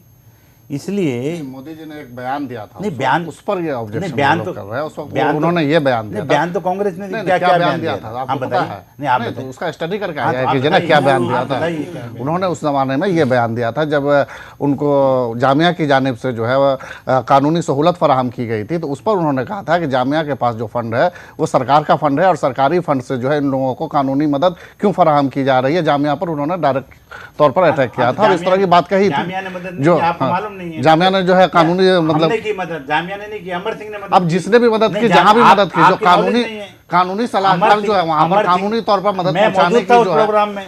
इसलिए मोदी जी ने एक बयान दिया था। नहीं, बयान उस पर ये ऑब्जेक्शन बयान तो कर रहे हैं। उस वक्त बयान तो उन्होंने ये बयान दिया था। बयान तो कांग्रेस ने क्या बयान दिया था आप आपको पता बताइए। है? नहीं, आप तो बताइए। उसका स्टडी करके हाँ, आया तो है कि आप जना क्या बताइए। बयान दिया आप था। बताइए। उन्होंने उस जमाने में ये बयान दिया था जब उनको जामिया की जानिब से जो है वह कानूनी सहूलत फराहम की गई थी, तो उस पर उन्होंने कहा था कि जामिया के पास जो फंड है वो सरकार का फंड है और सरकारी फंड से जो है इन लोगों को कानूनी मदद क्यों फराहम की जा रही है। जामिया पर उन्होंने डायरेक्ट तौर पर अटैक किया था और इस तरह की बात कही जामिया ने मदद थी। नहीं जो की, आपको मालूम नहीं है? जामिया ने जो है कानूनी मतलब हमने की मदद, जामिया ने नहीं की, अमर सिंह ने मदद अब जिसने भी मदद नहीं, की, जहां भी मदद की, जो आपकी नॉलेज नहीं है। कानूनी सलाहकार जो है वहां पर कानूनी तौर पर मदद मैं पहुंचाने मौजूद की था उस जो है प्रोग्राम में,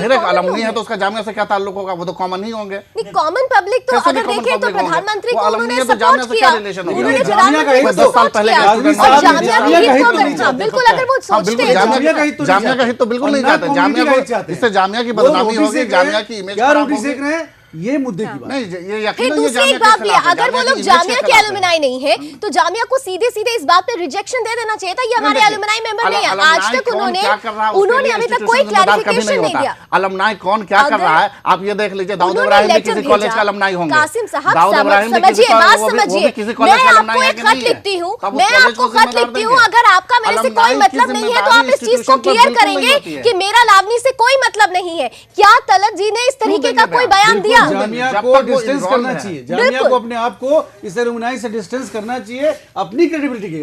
जाहिर है common अलमनी है होंगे। तो उसका जामिया से क्या ताल्लुक होगा, वो तो कॉमन ही होंगे। नहीं, कॉमन पब्लिक तो कैसे अगर नहीं common देखें तो public होंगे? प्रधानमंत्री वो को अलमनी उन्होंने है तो जामिया सपोर्ट से किया, क्या relation होगा? उन्होंने जामिया का प्रधानमंत्री हित को तो 10 साल सपोर्ट पहले किया का और स्टूडेंट जामिया जामिया के का हित हित को तो अगर नहीं हाँ, चाहते, बिल्कुल पक्का अगर वो हाँ सोचते बिल्कुल, हैं जामिया का हित तो नहीं जामिया का चाहते। हित तो बिल्कुल और नहीं ना चाहते। कम्युनिटी जामिया का हित को चाहते हैं। इससे जामिया की वो बदनामी बदनामी होगी, जामिया की इमेज क्या खराब रोटी होगी। सेक रहे हैं, ये मुद्दे की बात। नहीं ये फिर यकीनन ये दूसरी जामिया एक के बात भी है, खिलाफ है, अगर वो जामिया लोग की इमेज जामिया के के खिलाफ है। एलुमनाई नहीं है तो जामिया को सीधे सीधे इस बात पे रिजेक्शन दे देना चाहिए था, ये हमारे देखिए, एलुमनाई मेंबर नहीं है। अलमनाई आज तक कौन उन्होंने क्या कर रहा है, उसके उन्होंने लिए अभी तक institution कोई जिम्मेदार कभी क्लैरिफिकेशन नहीं होता। दिया। अलमनाई कौन क्या कर अगर रहा है, आप ये देख लीजिए, दाऊद उन्होंने इब्राहिम भी लेटर किसी भेजा, कॉलेज का अलमनाई होंगे। कासिम साहब दाऊद इब्राहिम भी किसी समझिए, बात वो भी समझिए, किसी मैं कॉलेज का आपको अलमनाई है एक कि खत नहीं है? लिखती हूँ, तब वो मैं कॉलेज आपको को खत जिम्मेदार लिखती हूँ, देंगे। अगर आपका मेरे से कोई अलमनाई की मतलब नहीं है तो आप इस चीज को institution पर क्लियर बिल्कुल नहीं करेंगे होती है। कि मेरा लावनी से कोई मतलब नहीं है। क्या तलत जी ने इस तरीके का कोई बयान बिल्कुल, दिया? जामिया जब को तक वो डिस्टेंस involved करना है। चाहिए, जामिया बिल्कुल। को अपने आप को इस एलुमनाई से डिस्टेंस करना चाहिए अपनी क्रेडिबिलिटी के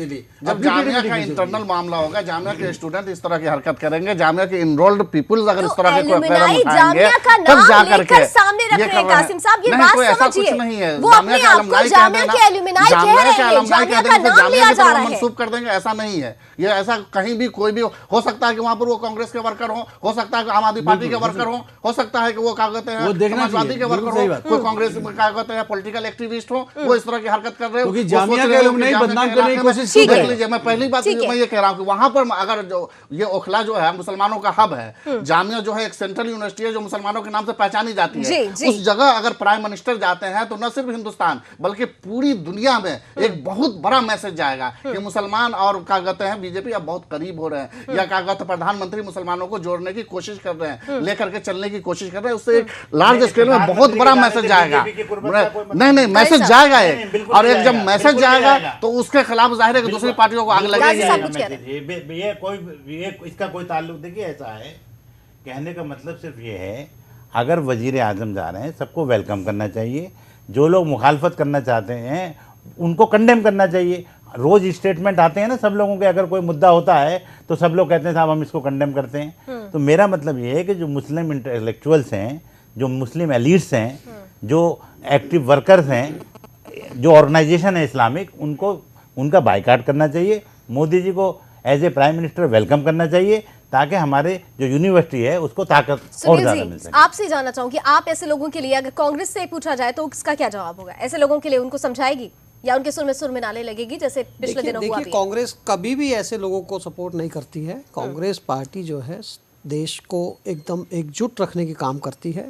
लिए। जब जामिया का इंटरनल मामला होगा, जामिया के स्टूडेंट इस तरह की हरकत करेंगे, जामिया के इनरोल्ड पीपल्स अगर इस तो तरह के कोई कदम एलुमनाई उठाएंगे, जामिया का तब नाम जाकर लेकर के सामने रख ये रहे हैं कर रहे हैं। कासिम साहब, ये नहीं, बात कोई ऐसा समझिए। कुछ नहीं है। वो जामिया अपने का आप को अलमनाई कह जामिया देना, के एलुमनाई कह जामिया रहे के हैं, अलमनाई जामिया कह का देंगे, नाम जामिया लिया की जा तरफ रहा है। मंसूब कर देंगे, ऐसा नहीं है। ये ऐसा कहीं भी कोई भी हो सकता है कि वहां पर वो कांग्रेस के वर्कर हो सकता है कि आम आदमी पार्टी के वर्कर हो सकता है कि वो क्या कहते वो हैं देखना समाजवादी चाहिए, के बिल्कुल वर्कर सही हो, बात। कोई कांग्रेस में क्या कहते हैं पॉलिटिकल एक्टिविस्ट हो, वो इस तरह की हरकत कर रहे हो। क्योंकि वो जामिया सोच के रहे हो कि अलुमनाई जामिया बदनाम के करने की इलाके में- कोशिश ठीक है। देख लीजिए, मैं पहली बात ठीक है। मैं ये कह रहा हूँ कि वहां पर अगर जो ये ओखला जो है मुसलमानों का हब है, जामिया जो है एक सेंट्रल यूनिवर्सिटी है जो मुसलमानों के नाम से पहचानी जाती जी, है। जी। उस जगह अगर प्राइम मिनिस्टर जाते हैं तो न सिर्फ हिंदुस्तान बल्कि पूरी दुनिया में एक बहुत बड़ा मैसेज जाएगा कि मुसलमान और क्या कहते हैं बीजेपी अब बहुत करीब हो रहे हैं, या क्या कहते हैं प्रधानमंत्री मुसलमानों को जोड़ने की कोशिश कर रहे हैं, लेकर के चलने की कोशिश कर रहे हैं। उससे एक लार्ज स्केल में बहुत बड़ा मैसेज जाएगा। नहीं मैसेज जाएगा एक, और एक जब मैसेज जाएगा तो उसके खिलाफ जाहिर है कि दूसरी पार्टियों को आग गाजी साहब लगेगी। कुछ कह रहे ये इसका कोई ताल्लुक देखिए ऐसा है, कहने का मतलब सिर्फ ये है, अगर वजीर आजम जा रहे हैं सबको वेलकम करना चाहिए, जो लोग मुखालफत करना चाहते हैं उनको कंडेम करना चाहिए। रोज स्टेटमेंट आते हैं ना सब लोगों के, अगर कोई मुद्दा होता है तो सब लोग कहते हैं साहब हम इसको कंडेम करते हैं। तो मेरा मतलब ये है कि जो मुस्लिम इंटेलेक्चुअल्स हैं, जो मुस्लिम एलिट्स हैं, जो एक्टिव वर्कर्स हैं, जो ऑर्गेनाइजेशन है इस्लामिक, उनको उनका बाइकाट करना चाहिए। मोदी जी को as a prime minister welcome करना चाहिए ताकि हमारे जो यूनिवर्सिटी है उसको ताकत और सुनील ज़्यादा जी, मिल सके। आपसे जानना चाहूंगी, आप ऐसे लोगों के लिए अगर कांग्रेस से पूछा जाए तो इसका क्या जवाब होगा? ऐसे लोगों के लिए उनको समझाएगी या उनके सुर में नाले लगेगी जैसे पिछले दिनों हुआ देखिए भी है? कांग्रेस कभी भी ऐसे लोगों को सपोर्ट नहीं करती है। कांग्रेस पार्टी जो है देश को एकदम एकजुट रखने की काम करती है।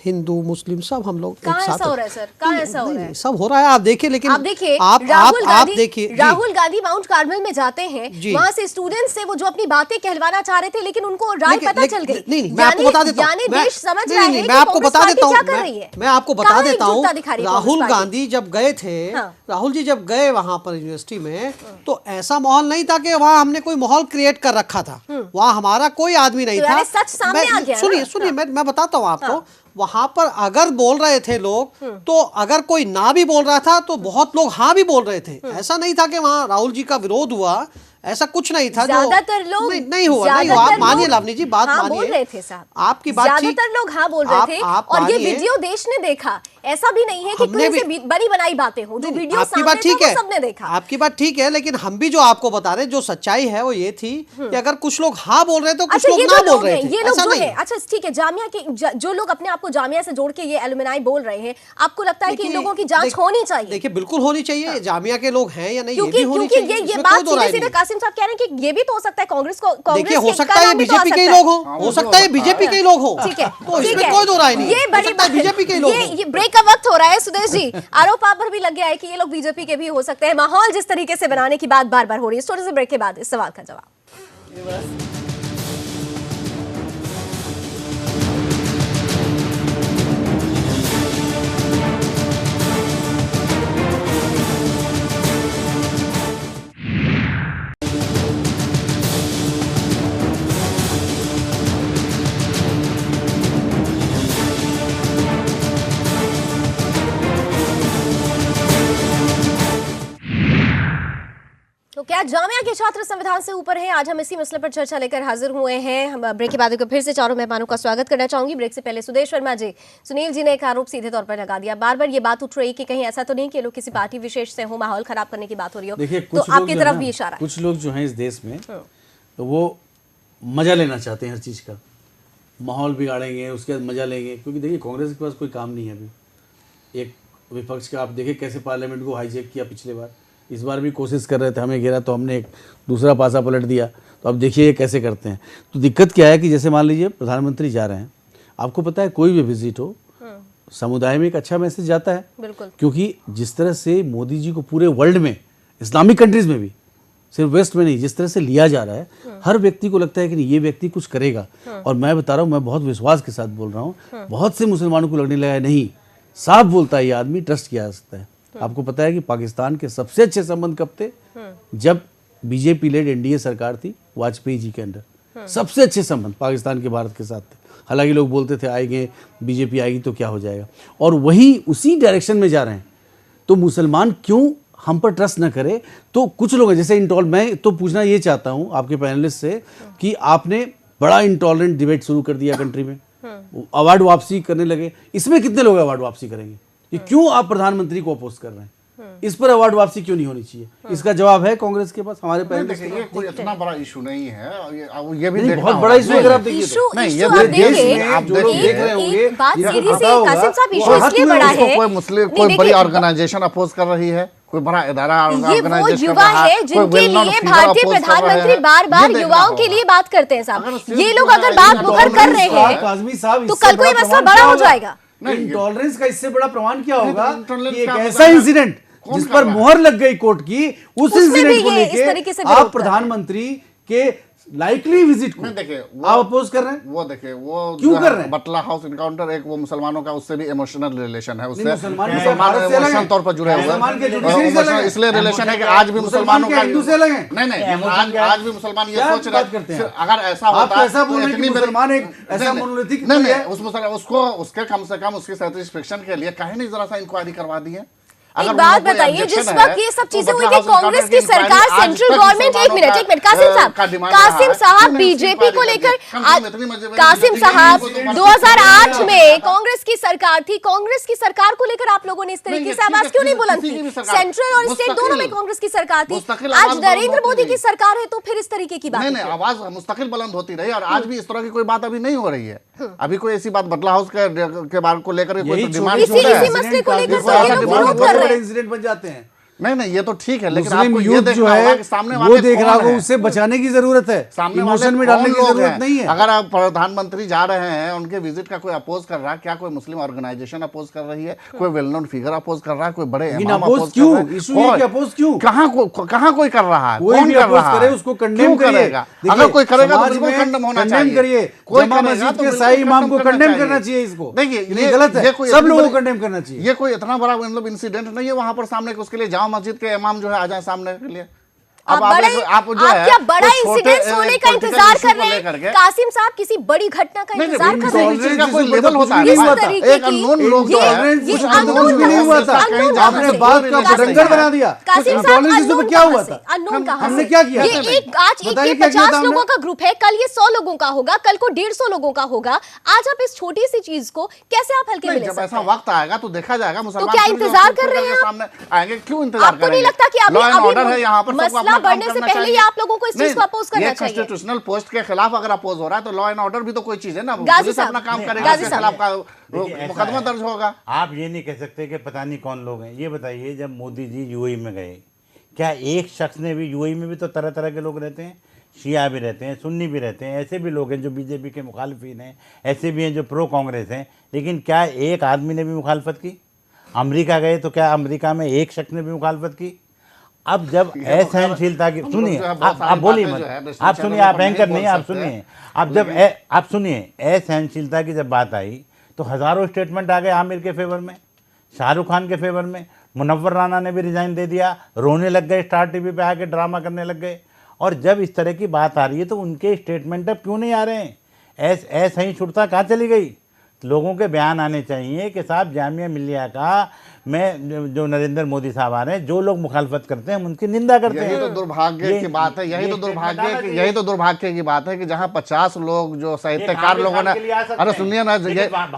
हिंदू मुस्लिम सब हम लोग एक कहाँ साथ ऐसा हो रहा है सर? कहाँ नहीं, ऐसा हो नहीं, रहा है? नहीं, सब हो रहा है, आप देखिए। लेकिन आप देखिए, आप देखिए जी। राहुल गांधी माउंट कार्मल में जाते हैं, जी। वहां से स्टूडेंट्स से वो जो अपनी बातें कहलवाना चाह रहे थे लेकिन उनको राय लेकिन- पता चल गई। नहीं, मैं आपको बता देता हूँ। यानी मैं- देश समझ नहीं, रहा है नहीं, कि मैं आपको कांग्रेस बता पार्टी देता हूँ। क्या कर रही है। मैं आपको बता कहाँ देता हूँ, एकजुटता दिखा रही है कांग्रेस राहुल पार्टी? गांधी जब गए थे, हाँ। राहुल जी जब गए वहां पर यूनिवर्सिटी में, तो ऐसा माहौल नहीं था कि वहां हमने कोई माहौल क्रिएट कर रखा था। वहां हमारा कोई आदमी नहीं तो था। यानी सच सामने आ गया ना? सुनिए मैं बताता हूँ आपको। वहां पर अगर बोल रहे थे लोग, तो अगर कोई ना भी बोल रहा था तो बहुत लोग हाँ भी बोल रहे थे। ऐसा नहीं था कि वहां राहुल जी का विरोध हुआ, ऐसा कुछ नहीं था। ज्यादातर लोग नहीं हुआ। आप मानिए लावनी जी, बात हाँ मानिए। बोल रहे थे साहब, आपकी बात ठीक। ज्यादातर लोग हाँ बोल रहे थे, आप और ये मानिए। वीडियो देश ने देखा। ऐसा भी नहीं है कि हमने कोई से बनी बनाई बातें हो, जो वीडियो आपकी सामने बात थे ठीक वो है, सबने देखा। आपकी बात ठीक है, लेकिन हम भी जो आपको बता रहे, जो सच्चाई है वो ये थी कि अगर कुछ लोग हाँ बोल रहे तो कुछ अच्छा, लोग ये ना जो बोल लोग रहे हैं, थे। ये लोग ऐसा जो नहीं है, अच्छा ठीक है, जामिया के जो लोग अपने आप को जामिया से जोड़ के ये एलुमनाई बोल रहे हैं, आपको लगता है कि इन देखिए, लोगों की जांच होनी चाहिए? देखिए बिल्कुल होनी चाहिए। जामिया के लोग हैं या नहीं, ये क्योंकि भी होनी क्योंकि चाहिए। ये इसमें बात कोई दो राय सीधे सीधे नहीं। कासिम साहब कह रहे हैं कि ये भी तो हो सकता है कांग्रेस को, देखिए कांग्रेस हो सकता है बीजेपी के ही लोग हो सकता है बीजेपी के ही लोग हो। ठीक है, तो ठीक इसमें है। कोई दो राय नहीं। ये हो बड़ी सकता है बीजेपी के ही लोग हो। ये ब्रेक का वक्त हो रहा है सुदेश जी। आरोप आप पर भी लग गया है कि ये लोग बीजेपी के भी हो सकते हैं। माहौल जिस तरीके से बनाने की बात बार बार हो रही है, छोटे से ब्रेक के बाद इस सवाल का जवाब। तो क्या जामिया के छात्र संविधान से ऊपर हैं? आज हम इसी मसले पर चर्चा लेकर हाजिर हुए हैं। हम ब्रेक के बाद को फिर से चारों मेहमानों का स्वागत करना चाहूंगी। ब्रेक से पहले सुदेश वर्मा जी, सुनील जी ने एक आरोप सीधे तौर पर लगा दिया। बार बार ये बात उठ रही कि कहीं ऐसा तो नहीं कि लोग किसी पार्टी विशेष से हो, माहौल खराब करने की बात हो रही हो। देखिए तो आपकी तरफ भी इशारा है। कुछ लोग जो हैं इस देश में, तो वो मजा लेना चाहते हैं हर चीज़ का, माहौल बिगाड़ेंगे, उसके बाद मजा लेंगे। क्योंकि देखिए कांग्रेस के पास कोई काम नहीं है अभी। एक विपक्ष का आप देखिए कैसे पार्लियामेंट को हाईजैक किया पिछले बार, इस बार भी कोशिश कर रहे थे, हमें घेरा तो हमने एक दूसरा पासा पलट दिया। तो अब देखिए ये कैसे करते हैं। तो दिक्कत क्या है कि जैसे मान लीजिए प्रधानमंत्री जा रहे हैं, आपको पता है कोई भी विजिट हो समुदाय में एक अच्छा मैसेज जाता है, बिल्कुल। क्योंकि जिस तरह से मोदी जी को पूरे वर्ल्ड में, इस्लामिक कंट्रीज में भी, सिर्फ वेस्ट में नहीं, जिस तरह से लिया जा रहा है, हर व्यक्ति को लगता है कि नहीं, ये व्यक्ति कुछ करेगा। और मैं बता रहा हूँ, मैं बहुत विश्वास के साथ बोल रहा हूँ, बहुत से मुसलमानों को लगने लगा है नहीं, साफ बोलता है ये आदमी, ट्रस्ट किया जा सकता है। आपको पता है कि पाकिस्तान के सबसे अच्छे संबंध कब थे? जब बीजेपी लेड एनडीए सरकार थी वाजपेयी जी के अंडर, सबसे अच्छे संबंध पाकिस्तान के भारत के साथ थे। हालांकि लोग बोलते थे आएंगे बीजेपी आएगी तो क्या हो जाएगा, और वही उसी डायरेक्शन में जा रहे हैं। तो मुसलमान क्यों हम पर ट्रस्ट न करे? तो कुछ लोग हैं जैसे मैं तो पूछना ये चाहता हूं आपके पैनलिस्ट से कि आपने बड़ा इंटॉलरेंट डिबेट शुरू कर दिया कंट्री में, अवार्ड वापसी करने लगे, इसमें कितने लोग अवार्ड वापसी करेंगे? कि क्यों आप प्रधानमंत्री को अपोज कर रहे हैं? इस पर अवार्ड वापसी क्यों नहीं होनी चाहिए? इसका जवाब है कांग्रेस के पास, हमारे पैनलिस्ट के ये कोई इतना बड़ा इशू नहीं है, ये भी नहीं, देखना बहुत होगा। बड़ा इशू अगर आप देखिए इशू नहीं, इशू ये आप देश देखिए, में आप जो लोग देख रहे होंगे, एक बात जिनको सीधी सी पता होगा, कासिम साहब, इशू वो इसलिए हाथ में बड़ा उसको है, कोई मुस्लिम, नहीं, कोई बड़ी देखिए, ऑर्गेनाइजेशन अपोज कर रही है, कोई बड़ा इदारा ये वो ऑर्गेनाइजेशन युवा है जिनके लिए भारतीय प्रधानमंत्री बार बार युवाओं के लिए बात करते हैं साहब। ये लोग अगर बात मुहर कर रहे हैं काज़मी साहब, तो इससे कल को ये बड़ा मसला प्रमाण बड़ा क्या हो होगा? जाएगा। इंटॉलरेंस का इससे बड़ा प्रमाण क्या होगा इंटॉलरेंस कि एक का ऐसा होगा? इंसिडेंट कौन जिस कर पर रहा है? मुहर लग गई कोर्ट की, उस उसमें भी इंसिडेंट को ये इस तरीके से लेके विरोध आप कर रहे हैं। प्रधानमंत्री के लाइकली विजिट को नहीं, देखिए, आप अपोज कर रहे हैं। वो देखिए, वो क्यों जो कर रहे हैं? बटला हाउस इनकाउंटर एक वो मुसलमानों का उससे भी इमोशनल रिलेशन है, उससे नहीं, मुसलमान मुसलमान से अलग इमोशनल हैं। तौर पर जुड़े हुए मुसलमान के हैं। जुडिशरी से अलग हैं। इसलिए रिलेशन है कि आज भी मुसलमान मुसलमानों के का हिंदू से अलग हैं। नहीं, आज भी मुसलमान ये क्या सोच बात करते रहे हैं? हैं, अगर ऐसा आप होता तो ऐसा बोल तो रहे हैं कि इतनी बड़ी- मुसलमान एक ऐसा नहीं, मोनोलिथिक नहीं, कोई है? उस मुसलमान उसके कम से कम उसकी सेटिस्फेक्शन के लिए काहे नहीं जरा सा इंक्वायरी करवा दी है? एक बात बताइए, जिस वक्त ये सब चीजें हुई थी, कांग्रेस की सरकार, सेंट्रल गवर्नमेंट, एक मिनट कासिम साहब बीजेपी को लेकर कासिम साहब 2008 में कांग्रेस की सरकार थी, कांग्रेस की सरकार को लेकर आप लोगों ने इस तरीके से आवाज क्यों नहीं बुलंद की? सेंट्रल और स्टेट दोनों में कांग्रेस की सरकार थी, आज नरेंद्र मोदी की सरकार है तो फिर इस तरीके की बात नहीं, आवाज मुस्तकिल बुलंद होती रही और आज भी इस तरह की कोई बात अभी नहीं हो रही है। अभी कोई ऐसी बात बटला हाउस के बारे को लेकर कोई डिमांड इसी मसले को लेकर तो ये लोग विरोध कर रहे हैं। इंसिडेंट बन जाते हैं। नहीं, ये तो ठीक है, लेकिन मुस्लिम आपको ये यूथ जो देखना होगा है कि सामने वो वाले देख रहा कौन होगा, हैं? उससे बचाने की जरूरत है, सामने इमोशन में वाले डालने कौन की लोग जरूरत हैं? नहीं है। अगर आप प्रधानमंत्री जा रहे हैं, उनके विजिट का कोई अपोज कर रहा है, क्या कोई मुस्लिम ऑर्गेनाइजेशन अपोज कर रही है, कोई वेल नोन फिगर अपोज कर रहा है, कोई बड़े लेकिन इमाम अपोज अपोज क्यों? कर रहा है? इशू ये कि अपोज क्यों? कहाँ कोई कर रहा है? कोई कौन भी कर अपोज रहा करे है? उसको क्यों कंडेम करेगा? करिए। अगर कोई करेगा तो समाज बिल्कुल में कंडेम होना कंडेम चाहिए। करिए। कोई जामा करेगा मस्जिद तो के बिल्कुल शाही इमाम को कंडेम कंडेम चाहिए। करना चाहिए। इसको देखिए, ये गलत है, सब लोगों को कंडेम करना चाहिए। ये कोई इतना बड़ा मतलब इंसिडेंट नहीं है वहां पर सामने के उसके लिए जामा मस्जिद के इमाम जो है आ जाए सामने के लिए। आप क्या बड़ा इंसिडेंट होने का इंतजार कर रहे हैं? कासिम साहब किसी बड़ी घटना का इंतजार कर रहे हैं? का कोई लेवल होता है, इस तरीके एक अननोन लोग जो है, ये कुछ अननोन भी नहीं हुआ था। आपने बात का बटंगर बना दिया। कासिम साहब इंटॉलरेंस इस पे क्या हुआ था? अननोन कहां हमने से? क्या किया? ये एक आज बताइए एक क्या किया था 50 हमने? लोगों का ग्रुप है, कल ये 100 लोगों का होगा, कल को 150 लोगों का होगा। आज आप इस छोटी सी चीज को कैसे आप हल्के में ले जब सकते ऐसा हैं? वक्त आएगा तो देखा जाएगा। मुसलमान क्या फिर जो इंतजार खुद कर रहे करके हैं आप? सामने आएंगे? क्यों इंतजार आपको नहीं करेंगे? लगता कि Law and order है अभी यहाँ पर, सबको मसला अपना काम बढ़ने से करना पहले ही चाहिए। आप लोगों को इस चीज को अपोज करना चाहिए? कॉन्स्टिट्यूशनल पोस्ट के खिलाफ अगर अपोज हो रहा है तो लॉ एंड ऑर्डर भी तो कोई चीज है ना। गाजी पुलिस साहब, अपना काम करेगा, गाजी उसके साहब। खिलाफ का देखिए, ऐसा मुकदमा है। दर्ज होगा। आप ये नहीं कह सकते कि पता नहीं कौन लोग हैं। ये बताइए, जब मोदी जी यूएई में गए, क्या एक शख्स ने भी, यूएई में भी तो तरह तरह के लोग रहते हैं, शिया भी रहते हैं, सुन्नी भी रहते हैं, ऐसे भी लोग हैं जो बीजेपी के मुखालिफिन हैं, ऐसे भी हैं जो प्रो कांग्रेस हैं, लेकिन क्या एक आदमी ने भी मुखालफत की? अमेरिका गए तो क्या अमेरिका में एक शख्स ने भी मुखालफत की? अब जब असहनशीलता की, सुनिए, आप बोलिए मत, आप सुनिए, आप एंकर नहीं, आप सुनिए। अब जब आप सुनिए, असहनशीलता की जब बात आई तो हज़ारों स्टेटमेंट आ गए आमिर के फेवर में, शाहरुख खान के फेवर में। मुनव्वर राना ने भी रिजाइन दे दिया, रोने लग गए, स्टार टीवी पे आके ड्रामा करने लग गए। और जब इस तरह की बात आ रही है तो उनके स्टेटमेंट अब क्यों नहीं आ रहे हैं? असहिष्णुता कहाँ चली गई? लोगों के बयान आने चाहिए कि साहब जामिया मिल्लिया का मैं जो नरेंद्र मोदी साहब आ रहे हैं, जो लोग मुखालफत करते हैं हम उनकी निंदा करते हैं। यही तो दुर्भाग्य की बात है, यही तो दुर्भाग्य की बात है कि जहां 50 लोग जो साहित्यकार लोगों ने, अरे सुनिए ना,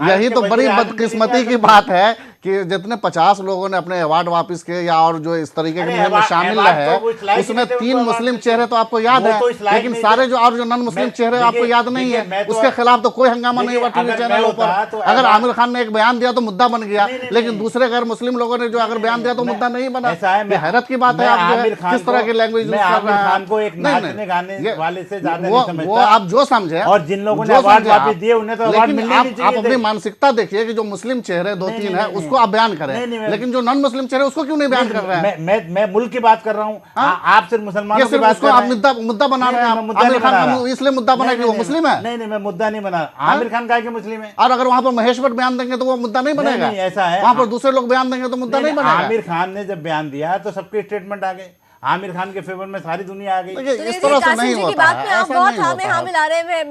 यही तो बड़ी बदकिस्मती की बात है कि जितने 50 लोगों ने अपने अवार्ड वापस किए या और जो इस तरीके के मुहिम में शामिल है, उसमें 3 मुस्लिम चेहरे तो आपको याद है, लेकिन सारे जो और जो नॉन मुस्लिम चेहरे आपको याद नहीं है। उसके खिलाफ तो कोई हंगामा नहीं हुआ टीवी चैनलों पर। अगर आमिर खान ने एक बयान दिया तो मुद्दा बन गया, लेकिन दूसरे गैर मुस्लिम लोगों ने जो अगर बयान दिया तो मुद्दा नहीं बना। हैरत की बात है आप जो है किस तरह की लैंग्वेज यूज कर रहे हैं। को एक नाचने गाने वाले से ज्यादा नहीं समझता। वो आप जो समझे, और जिन लोगों ने अवार्ड वापस दिए उन्हें तो अवार्ड मिलने नहीं चाहिए। आप अपनी मानसिकता देखिए कि जो मुस्लिम चेहरे 2-3 है उसको आप बयान करें, लेकिन जो नॉन मुस्लिम चेहरे उसको क्यों नहीं बयान कर रहे हैं? मैं मुल्क की बात कर रहा हूँ, आप सिर्फ मुसलमानों की बात कर रहे हैं। आप मुद्दा बना रहे हैं। आमिर खान इसलिए मुद्दा बना कि वो मुस्लिम है। नहीं, मैं मुद्दा नहीं बना। आमिर खान का मुस्लिम है, और अगर वहां पर महेश भट्ट बयान देंगे तो वो मुद्दा नहीं बनेगा। ऐसा है, वहां पर दूसरे लोग बयान देंगे तो मुद्दा नहीं बनेगा। आमिर खान ने जब बयान दिया तो सबके स्टेटमेंट आ गए, आमिर खान के फेवर में सारी दुनिया आ गई। इस तरह से नहीं होता है, ऐसा नहीं होता है। हाँ मिला रहे हैं।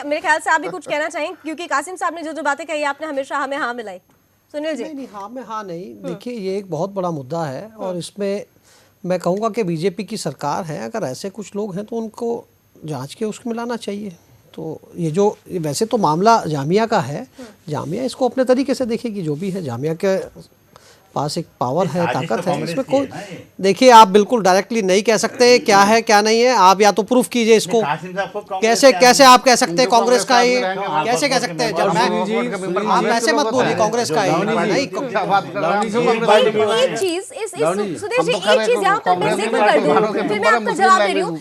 मेरे ख्याल से आप भी कुछ कहना चाहेंगे, क्योंकि कासिम साहब ने जो बातें कही आपने हमेशा हमें हाँ मिलाई। सुनील जी। नहीं, हाँ में हाँ नहीं। देखिए, ये एक बहुत बड़ा मुद्दा है और इसमें मैं कहूँगा कि बीजेपी की सरकार है, अगर ऐसे कुछ लोग हैं तो उनको जांच के उसको मिलाना चाहिए। तो ये जो वैसे तो मामला जामिया का है, जामिया इसको अपने तरीके से देखेगी, जो भी है जामिया के पास एक पावर है, ताकत है। इसमें कोई देखिए, आप बिल्कुल डायरेक्टली नहीं कह सकते क्या है क्या नहीं है। आप या तो प्रूफ कीजिए इसको। कैसे आप कह सकते हैं कांग्रेस का ये, कैसे कह सकते हैं? जब मैं आप ऐसे मत बोलिए कांग्रेस का नहीं। एक चीज सुदेश जी, एक चीज यहाँ पर मैं जिक्र कर दूं, फिर मैं आपका जवाब दे रही हूँ।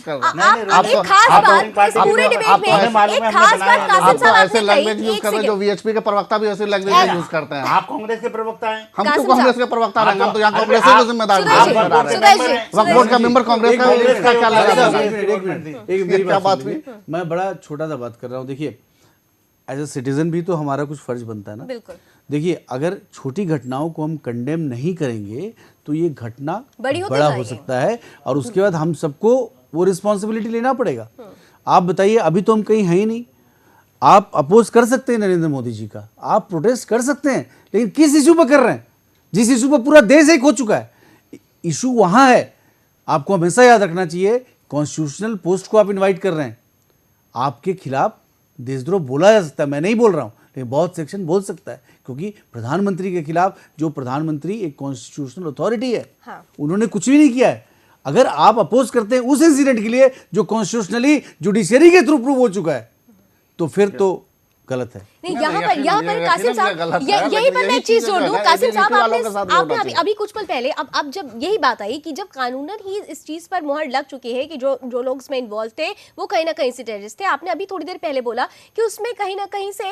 आप एक खास बात इस पूरे डिबेट में, एक खास बात कासिम साहब ऐसे लैंग्वेज यूज कर रहे हैं जो वीएचपी के प्रवक्ता भी ऐसे लैंग्वेज यूज करते हैं। आप कांग्रेस के प्रवक्ता हैं, हम तो कांग्रेस के प्रवक्ता रहेंगे, हम तो यहाँ कांग्रेस के जिम्मेदार हैं। वक्फ बोर्ड का मेंबर कांग्रेस का, इसका क्या लगा? एक क्या बात हुई? मैं बड़ा छोटा सा बात कर रहा हूँ। देखिए, एज ए सिटीजन भी तो हमारा कुछ फर्ज बनता है ना। बिल्कुल। देखिए, अगर छोटी घटनाओं को हम कंडेम नहीं करेंगे तो ये घटना बड़ा हो सकता है और उसके बाद हम सबको वो रिस्पॉन्सिबिलिटी लेना पड़ेगा। आप बताइए, अभी तो हम कहीं हैं ही नहीं। आप अपोज कर सकते हैं नरेंद्र मोदी जी का, आप प्रोटेस्ट कर सकते हैं, लेकिन किस इशू पर कर रहे हैं? जिस इशू पर पूरा देश एक हो चुका है। इशू वहां है। आपको हमेशा याद रखना चाहिए, कॉन्स्टिट्यूशनल पोस्ट को आप इनवाइट कर रहे हैं, आपके खिलाफ देशद्रोह बोला जा सकता है। मैं नहीं बोल रहा हूं, लेकिन बहुत सेक्शन बोल सकता है, क्योंकि प्रधानमंत्री के खिलाफ, जो प्रधानमंत्री एक कॉन्स्टिट्यूशनल अथॉरिटी है, हाँ। उन्होंने कुछ भी नहीं किया है। अगर आप अपोज करते हैं उस इंसिडेंट के लिए जो कॉन्स्टिट्यूशनली जुडिशियरी के थ्रू प्रूव हो चुका है, तो फिर तो गलत है। नहीं, यहाँ पर कासिम साहब, यही पर मैं एक चीज जोड़ दूं। कासिम साहब, आपने अभी कुछ पल पहले, अब जब यही बात आई कि जब कानूनन ही इस चीज पर मुहर लग चुकी है कि जो लोग इसमें इन्वॉल्व थे वो कहीं ना कहीं से टेररिस्ट थे, आपने अभी थोड़ी देर पहले बोला कि उसमें कहीं ना कहीं से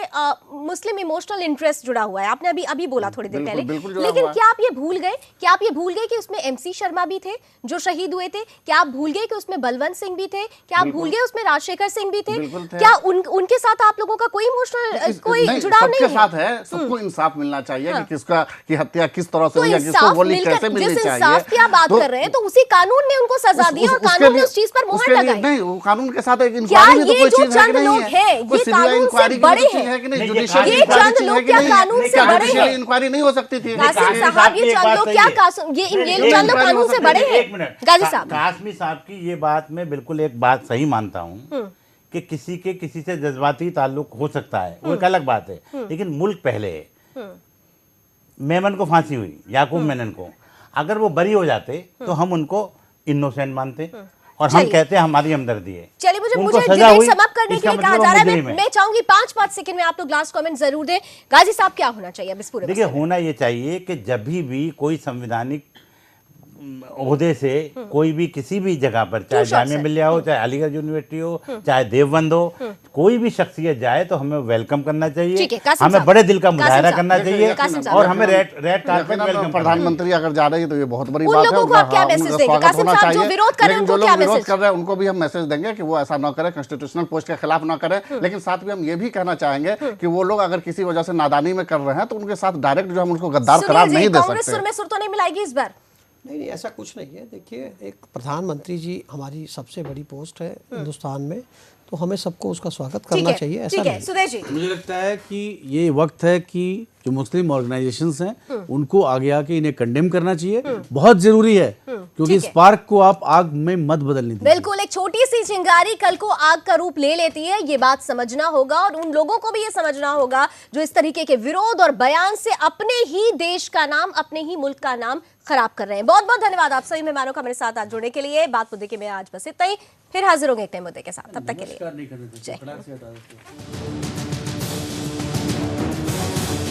मुस्लिम इमोशनल इंटरेस्ट जुड़ा हुआ है। आपने अभी बोला थोड़ी देर पहले, लेकिन क्या आप ये भूल गए कि उसमें MC शर्मा भी थे जो शहीद हुए थे? क्या आप भूल गए कि उसमें बलवंत सिंह भी थे? क्या आप भूल गए उसमें राजशेखर सिंह भी थे? क्या उनके साथ आप लोगों का कोई इमोशनल कोई जुड़ाव नहीं है? साथ है, सबको इंसाफ मिलना चाहिए कि किसका की हत्या किस तरह से हुई है, किसको गोली कैसे मिलनी चाहिए। इंसाफ की आप बात कर रहे हैं, तो उसी कानून ने उनको सजा दी और कानून ने उस चीज पर मुहर लगाई। नहीं, वो कानून के साथ एक इंक्वायरी भी तो कोई चीज है कि नहीं है? ये कानून से बड़े हैं कि नहीं? ये चंद लोग क्या कानून से बड़े हैं? इंक्वायरी नहीं हो सकती थी? कासिम साहब, ये चंद लोग क्या ये चंद लोग कानून से बड़े हैं? गाजी साहब, कासमी साहब की ये बात मैं बिल्कुल एक बात सही मानता हूँ कि किसी से जज्बाती ताल्लुक हो सकता है, वो एक अलग बात है, लेकिन मुल्क पहले है। मेमन को फांसी हुई, याकूब मेनन को, अगर वो बरी हो जाते तो हम उनको इनोसेंट मानते और हम कहते हैं हमारी हमदर्दी है। चलिए, मुझे डिबेट समाप्त करने के लिए कहा जा रहा है। मैं चाहूंगी 5-5 सेकंड में आप लोग लास्ट कमेंट जरूर दें। गाजी साहब, क्या होना चाहिए अब इस पूरे? देखिए, होना ये चाहिए कि जब भी कोई संवैधानिक ओहदे से कोई भी किसी भी जगह पर, चाहे जामिया मिलिया हो, चाहे अलीगढ़ यूनिवर्सिटी हो, चाहे देवबंद हो, कोई भी शख्सियत जाए तो हमें वेलकम करना चाहिए, हमें बड़े दिल का मुजाहरा करना चाहिए और हमें रेड कार्पेट वेलकम। प्रधानमंत्री अगर जा रही है तो ये बहुत बड़ी बात है, उनको आप क्या मैसेज देंगे? कासिम साहब, जो विरोध कर रहे हैं उनको क्या मैसेज? विरोध कर रहे हैं उनको भी हम मैसेज देंगे कि वो ऐसा ना करें, कॉन्स्टिट्यूशनल पोस्ट के खिलाफ ना करें, लेकिन साथ में हम ये भी कहना चाहेंगे कि वो लोग अगर किसी वजह से नादानी में कर रहे हैं तो उनके साथ डायरेक्ट जो हम उनको गद्दार करार नहीं दे सकते। कांग्रेस सुर में सुर तो नहीं मिलाएगी इस बार? नहीं, ऐसा कुछ नहीं है। देखिए, एक प्रधानमंत्री जी हमारी सबसे बड़ी पोस्ट है हिंदुस्तान में, तो हमें सबको उसका स्वागत करना चाहिए। ऐसा ठीक है, सुदेश जी, मुझे लगता है कि ये वक्त है कि जो मुस्लिम ऑर्गेनाइजेशंस हैं उनको आगे आके इन्हें कंडेम करना चाहिए, बहुत जरूरी है, क्योंकि स्पार्क को आप आग में मत बदलने दीजिए। बिल्कुल, एक छोटी सी चिंगारी कल को आग का रूप ले लेती है, ये बात समझना होगा और उन लोगों को भी ये समझना होगा जो इस तरीके के विरोध और बयान से अपने ही देश का नाम, अपने ही मुल्क का नाम खराब कर रहे हैं। बहुत बहुत धन्यवाद आप सभी मेहमानों का मेरे साथ आज जुड़ने के लिए। बात मुद्दे के में आज बस इतना ही, फिर हाजिर होंगे एक नए मुद्दे के साथ, तब तक के लिए जय हिंद।